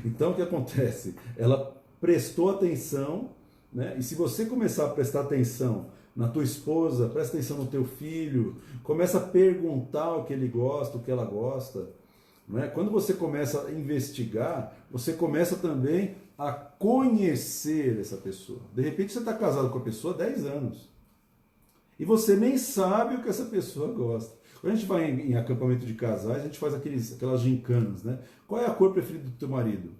Então, o que acontece? Ela prestou atenção, né? E se você começar a prestar atenção na tua esposa, presta atenção no teu filho, começa a perguntar o que ele gosta, o que ela gosta, né? Quando você começa a investigar, você começa também a conhecer essa pessoa. De repente você está casado com a pessoa há 10 anos e você nem sabe o que essa pessoa gosta. Quando a gente vai em acampamento de casais, a gente faz aquelas gincanas, né? Qual é a cor preferida do teu marido?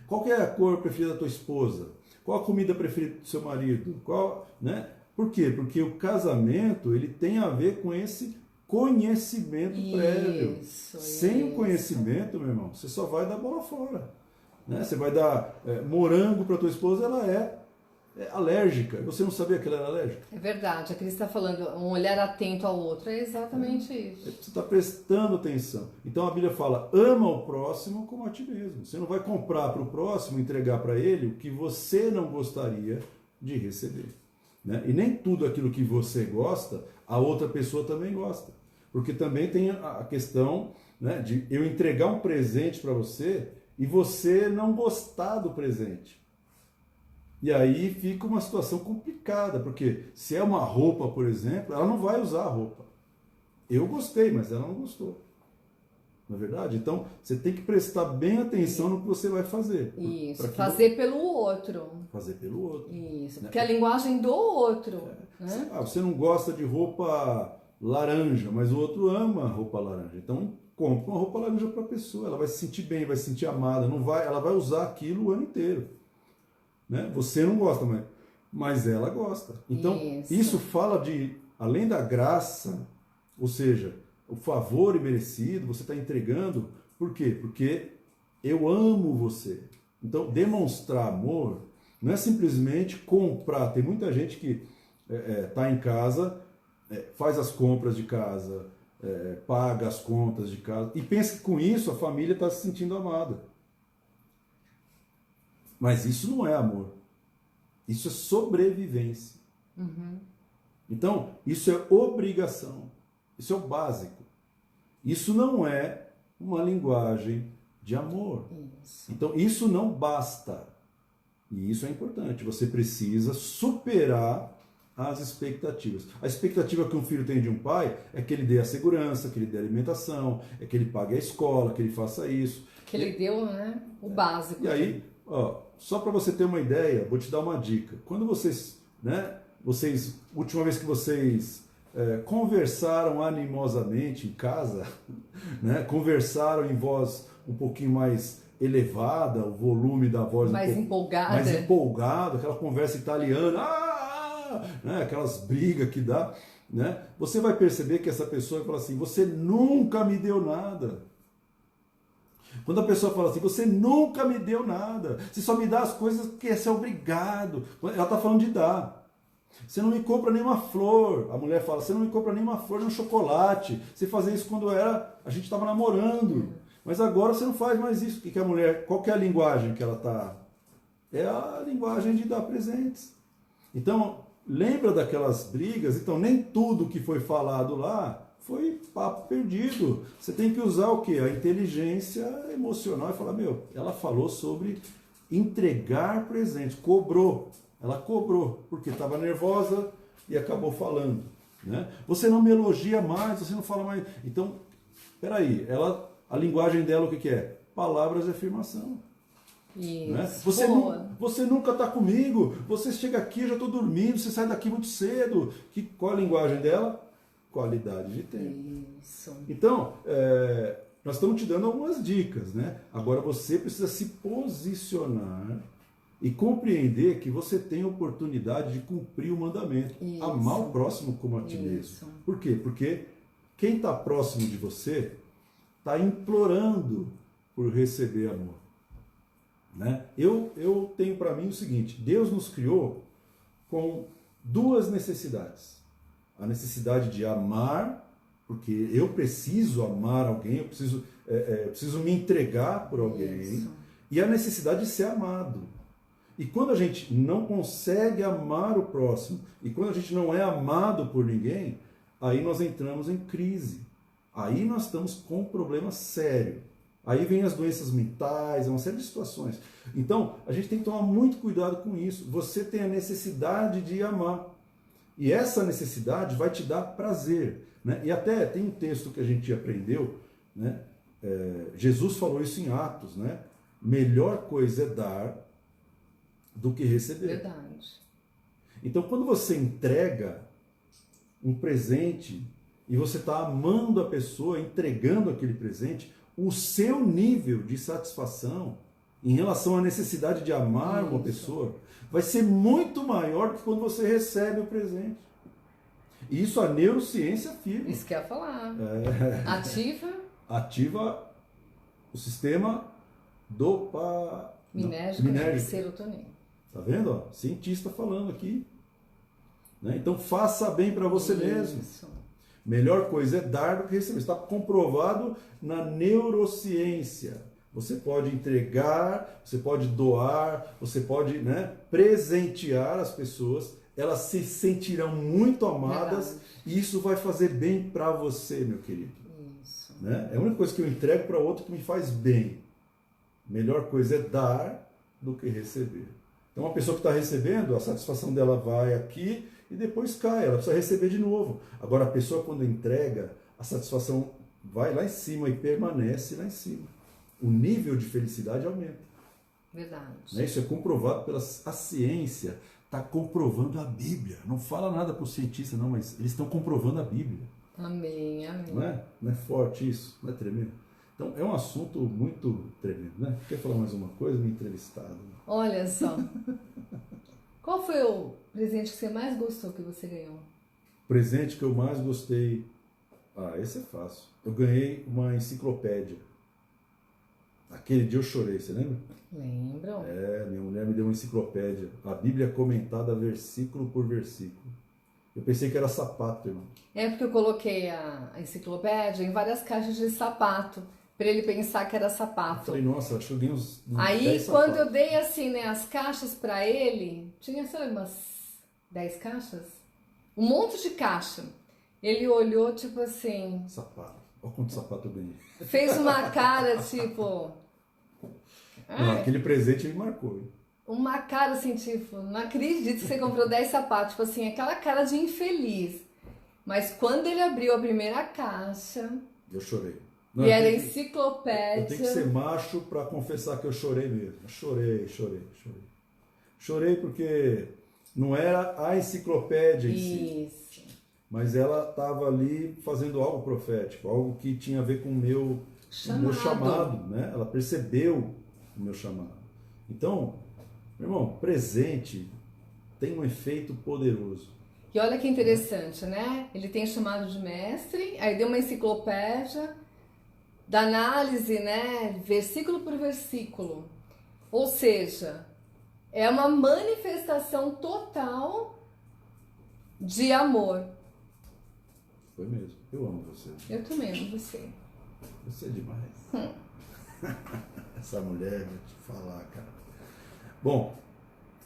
Qual é a cor preferida da tua esposa? Qual a comida preferida do seu marido? Né? Por quê? Porque o casamento ele tem a ver com esse conhecimento prévio. Sem o conhecimento, meu irmão, você só vai dar bola fora. Né? Você vai dar morango para tua esposa, ela é alérgica. Você não sabia que ela era alérgica? É verdade. A Cris está falando, um olhar atento ao outro. É exatamente isso. Você está prestando atenção. Então a Bíblia fala, ama o próximo como a ti mesmo. Você não vai comprar para o próximo, entregar para ele o que você não gostaria de receber. né? E nem tudo aquilo que você gosta, a outra pessoa também gosta. Porque também tem a questão, né, de eu entregar um presente para você e você não gostar do presente. E aí fica uma situação complicada, porque se é uma roupa, por exemplo, ela não vai usar a roupa. Eu gostei, mas ela não gostou. Não é verdade? Então, você tem que prestar bem atenção no que você vai fazer. Isso, fazer pelo outro. Fazer pelo outro. Isso, porque é a linguagem do outro. Né? Você não gosta de roupa laranja, mas o outro ama roupa laranja. Então, compra uma roupa laranja para a pessoa. Ela vai se sentir bem, vai se sentir amada. Ela vai usar aquilo o ano inteiro. Né? Você não gosta, mas ela gosta. Então, isso fala de, além da graça, ou seja, o favor imerecido, você está entregando. Por quê? Porque eu amo você. Então, demonstrar amor não é simplesmente comprar. Tem muita gente que está em casa, faz as compras de casa, paga as contas de casa e pensa que com isso a família está se sentindo amada. Mas isso não é amor. Isso é sobrevivência. Uhum. Então, isso é obrigação. Isso é o básico. Isso não é uma linguagem de amor. Isso. Então, isso não basta. E isso é importante. Você precisa superar as expectativas. A expectativa que um filho tem de um pai é que ele dê a segurança, que ele dê a alimentação, é que ele pague a escola, que ele faça isso. Que ele deu, né, o básico. E aí, só para você ter uma ideia, vou te dar uma dica. Quando vocês, última vez que vocês conversaram animosamente em casa, né, conversaram em voz um pouquinho mais elevada, o volume da voz mais empolgada, mais empolgado, aquela conversa italiana, né, aquelas brigas que dá, né, você vai perceber que essa pessoa vai falar assim: você nunca me deu nada. Quando a pessoa fala assim: você nunca me deu nada, você só me dá as coisas porque você é obrigado. Ela está falando de dar. Você não me compra nenhuma flor. A mulher fala: você não me compra nenhuma flor, nem um chocolate. Você fazia isso quando a gente estava namorando. Mas agora você não faz mais isso. Que a mulher, qual que é a linguagem que ela está? É a linguagem de dar presentes. Então, lembra daquelas brigas? Então, nem tudo que foi falado lá foi papo perdido. Você tem que usar o quê? A inteligência emocional e falar: ela falou sobre entregar presentes. Cobrou. Ela cobrou, porque estava nervosa e acabou falando. Né? Você não me elogia mais, você não fala mais. Então, peraí, a linguagem dela o que é? Palavras de afirmação. Isso. Né? Você nunca está comigo, você chega aqui, eu já estou dormindo, você sai daqui muito cedo. Qual a linguagem dela? Qualidade de tempo. Isso. Então, nós estamos te dando algumas dicas, né? Agora você precisa se posicionar e compreender que você tem a oportunidade de cumprir o mandamento. Isso. Amar o próximo como a ti mesmo. Por quê? Porque quem está próximo de você está implorando por receber amor. Né? Eu tenho para mim o seguinte: Deus nos criou com duas necessidades. A necessidade de amar, porque eu preciso amar alguém, eu preciso me entregar por alguém. Isso. E a necessidade de ser amado. E quando a gente não consegue amar o próximo, e quando a gente não é amado por ninguém, aí nós entramos em crise. Aí nós estamos com um problema sério. Aí vem as doenças mentais, uma série de situações. Então, a gente tem que tomar muito cuidado com isso. Você tem a necessidade de amar. E essa necessidade vai te dar prazer. Né? E até tem um texto que a gente aprendeu, né? Jesus falou isso em Atos, né? Melhor coisa é dar do que receber. Verdade. Então, quando você entrega um presente e você está amando a pessoa, entregando aquele presente, o seu nível de satisfação em relação à necessidade de amar uma pessoa vai ser muito maior do que quando você recebe o presente. E isso a neurociência afirma. Isso que eu ia falar. Ativa o sistema dopaminérgico e serotonina. Tá vendo? Ó, cientista falando aqui. Né? Então faça bem para você mesmo. Melhor coisa é dar do que receber. Está comprovado na neurociência. Você pode entregar, você pode doar, você pode, né, presentear as pessoas. elas se sentirão muito amadas. Verdade. E isso vai fazer bem para você, meu querido. Isso. Né? É a única coisa que eu entrego para outro que me faz bem. A melhor coisa é dar do que receber. Então, uma pessoa que está recebendo, a satisfação dela vai aqui e depois cai. Ela precisa receber de novo. Agora, a pessoa, quando entrega, a satisfação vai lá em cima e permanece lá em cima. O nível de felicidade aumenta. Verdade. Né? Isso é comprovado pela a ciência. Está comprovando a Bíblia. Não fala nada para o cientista, não, mas eles estão comprovando a Bíblia. Amém, amém. Não é forte isso? Não é tremendo? Então, é um assunto muito tremendo, né? Quer falar mais uma coisa? Me entrevistado. Olha só. Qual foi o presente que você mais gostou que você ganhou? O presente que eu mais gostei... esse é fácil. Eu ganhei uma enciclopédia. Aquele dia eu chorei, você lembra? Lembro. Minha mulher me deu uma enciclopédia. A Bíblia comentada versículo por versículo. Eu pensei que era sapato, irmão. É porque eu coloquei a enciclopédia em várias caixas de sapato, para ele pensar que era Eu sapato. falei, nossa, acho que eu ganhei uns Aí, 10 quando sapatos. eu dei assim, né, as caixas para ele, tinha, sei lá, umas 10 caixas? Um monte de caixa. Ele olhou, tipo assim, Sapato. Olha quanto sapato eu ganhei. fez uma cara, tipo... Não, "Ai", aquele presente me marcou. Hein? uma cara assim, tipo, não acredito que você comprou 10 sapatos. Tipo assim, aquela cara de infeliz. Mas quando ele abriu a primeira caixa, Eu chorei. e era eu tenho enciclopédia... que ser macho para confessar que eu chorei mesmo. Eu chorei. Chorei porque não era a enciclopédia em si, Isso. mas ela estava ali fazendo algo profético, algo que tinha a ver com o meu chamado, né? Ela percebeu o meu chamado. Então, meu irmão, presente tem um efeito poderoso. E olha que interessante, né? Ele tem chamado de mestre, aí deu uma enciclopédia da análise, né? Versículo por versículo. Ou seja, é uma manifestação total de amor. Foi mesmo. Eu amo você. Eu também amo você. Você é demais. Essa mulher, vou te falar, cara. Bom,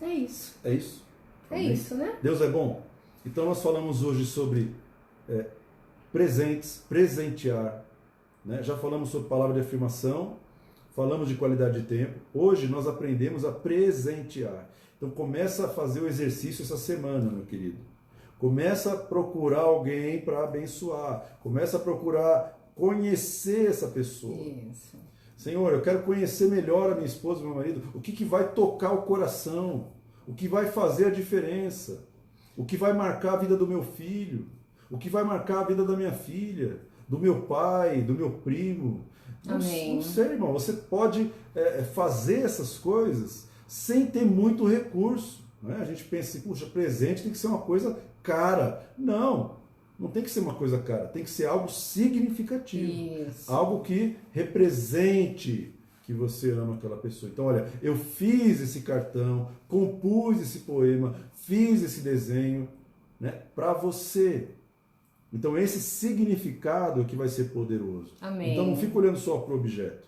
É isso. é isso. É Amém? isso, né? Deus é bom. Então nós falamos hoje sobre presentes, presentear. Né? Já falamos sobre palavra de afirmação, falamos de qualidade de tempo. Hoje nós aprendemos a presentear. Então começa a fazer o exercício essa semana, meu querido. Começa a procurar alguém para abençoar. Começa a procurar conhecer essa pessoa. Isso. Senhor, eu quero conhecer melhor a minha esposa e meu marido. O que vai tocar o coração? O que vai fazer a diferença? O que vai marcar a vida do meu filho? O que vai marcar a vida da minha filha? Do meu pai? Do meu primo? Amém. Não sei, irmão. Você pode fazer essas coisas sem ter muito recurso. Né? A gente pensa assim, puxa, presente tem que ser uma coisa cara. Não tem que ser uma coisa cara. Tem que ser algo significativo. Isso. Algo que represente que você ama aquela pessoa. Então, olha, eu fiz esse cartão, compus esse poema, fiz esse desenho, né, para você. Então, esse significado é que vai ser poderoso. Amém. Então, não fica olhando só para o objeto.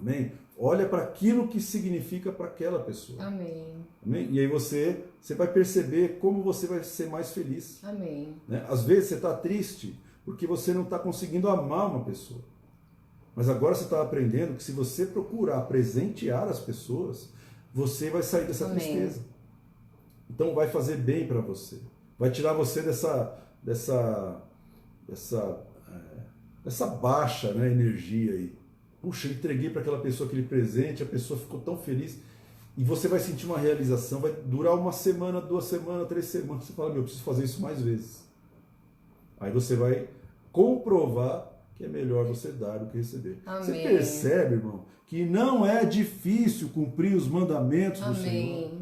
Amém? Olha para aquilo que significa para aquela pessoa. Amém. Amém? E aí você vai perceber como você vai ser mais feliz. Amém. Né? Às vezes você está triste porque você não está conseguindo amar uma pessoa. Mas agora você está aprendendo que se você procurar presentear as pessoas, você vai sair dessa Amém. tristeza. Então vai fazer bem para você. Vai tirar você dessa baixa, né, energia aí. Puxa, eu entreguei para aquela pessoa aquele presente, a pessoa ficou tão feliz. E você vai sentir uma realização, vai durar 1 semana, 2 semanas, 3 semanas. Você fala, eu preciso fazer isso mais vezes. Aí você vai comprovar que é melhor você dar do que receber. Amém. Você percebe, irmão, que não é difícil cumprir os mandamentos do Senhor.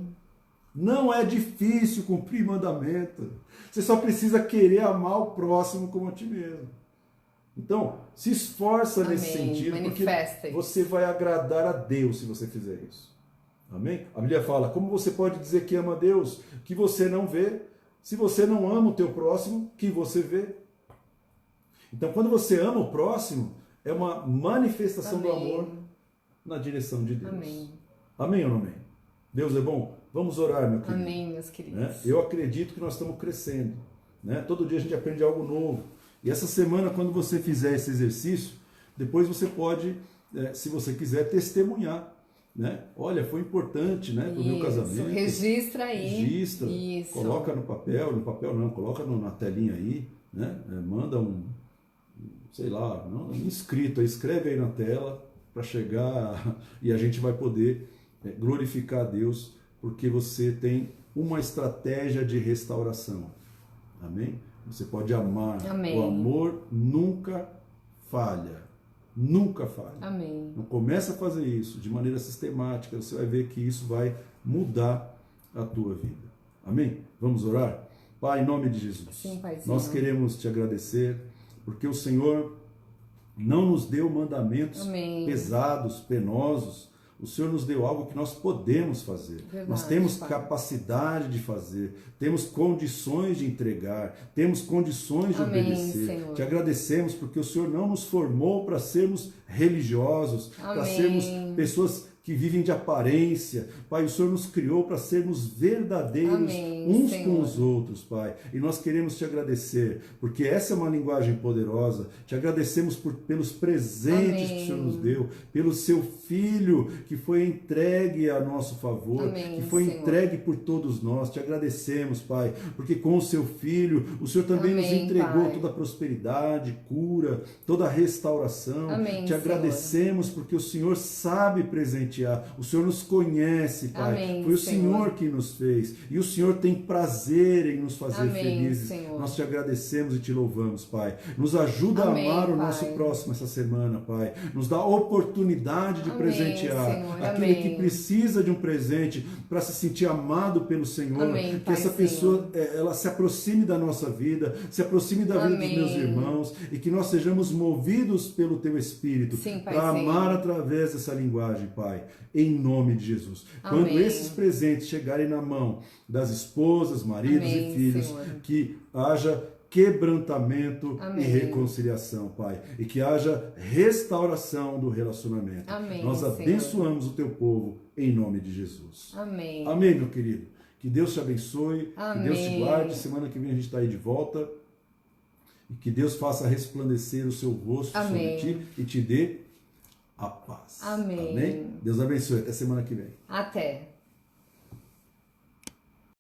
Não é difícil cumprir mandamento. Você só precisa querer amar o próximo como a ti mesmo. Então, se esforça nesse sentido, porque você vai agradar a Deus se você fizer isso. Amém? A Bíblia fala, como você pode dizer que ama a Deus, que você não vê, se você não ama o teu próximo, que você vê? Então, quando você ama o próximo, é uma manifestação do amor na direção de Deus. Amém. Amém ou não amém? Deus é bom? Vamos orar, meu querido. Amém, meus queridos. Né? Eu acredito que nós estamos crescendo. Né? Todo dia a gente aprende algo novo. E essa semana, quando você fizer esse exercício, depois você pode, se você quiser, testemunhar. Né? Olha, foi importante, né, para o meu casamento. Registra aí. Registra, isso. Coloca no papel não, coloca na telinha aí, né? Manda sei lá, um escrito, escreve aí na tela para chegar e a gente vai poder glorificar a Deus, porque você tem uma estratégia de restauração. Amém? Você pode amar. Amém. O amor nunca falha. Nunca falha. Amém. Não começa a fazer isso de maneira sistemática, você vai ver que isso vai mudar a tua vida. Amém? Vamos orar? Pai, em nome de Jesus, sim, Paizinho, nós queremos te agradecer, porque o Senhor não nos deu mandamentos Amém. pesados, penosos. O Senhor nos deu algo que nós podemos fazer. Verdade, nós temos Pai. capacidade de fazer, temos condições de entregar, temos condições de Amém, obedecer. Senhor. Te agradecemos porque o Senhor não nos formou para sermos religiosos, para sermos pessoas que vivem de aparência. Pai, o Senhor nos criou para sermos verdadeiros Amém, uns Senhor. com os outros, Pai. E nós queremos te agradecer, porque essa é uma linguagem poderosa. Te agradecemos pelos presentes que o Senhor nos deu, pelo seu Filho que foi entregue a nosso favor, Amém, que foi Senhor. entregue por todos nós. Te agradecemos, Pai, porque com o seu Filho, o Senhor também Amém, nos entregou Pai. toda a prosperidade, cura, toda a restauração. Amém, Te agradecemos porque o Senhor sabe presentear. O Senhor nos conhece, Pai. Amém, Foi o Senhor. Senhor que nos fez. E o Senhor tem prazer em nos fazer Amém, felizes. Senhor. Nós te agradecemos e te louvamos, Pai. Nos ajuda Amém, a amar o Pai. nosso próximo essa semana, Pai. Nos dá a oportunidade de Amém, presentear Senhor. aquele Amém. que precisa de um presente para se sentir amado pelo Senhor. Amém, que Pai, essa pessoa ela se aproxime da nossa vida, se aproxime da vida dos Amém. meus irmãos e que nós sejamos movidos pelo Teu Espírito Sim, Pai, para Senhor. amar através dessa linguagem, Pai, em nome de Jesus. Quando Amém. esses presentes chegarem na mão das esposas, maridos Amém, e filhos, Senhor. que haja quebrantamento Amém. e reconciliação, Pai, e que haja restauração do relacionamento. Amém, Nós Senhor. abençoamos o Teu povo em nome de Jesus. Amém. Amém, meu querido. Que Deus te abençoe, Amém. que Deus te guarde. Semana que vem a gente está aí de volta. E que Deus faça resplandecer o seu rosto Amém. sobre ti e te dê a paz. Amém. Amém? Deus abençoe. Até semana que vem. Até.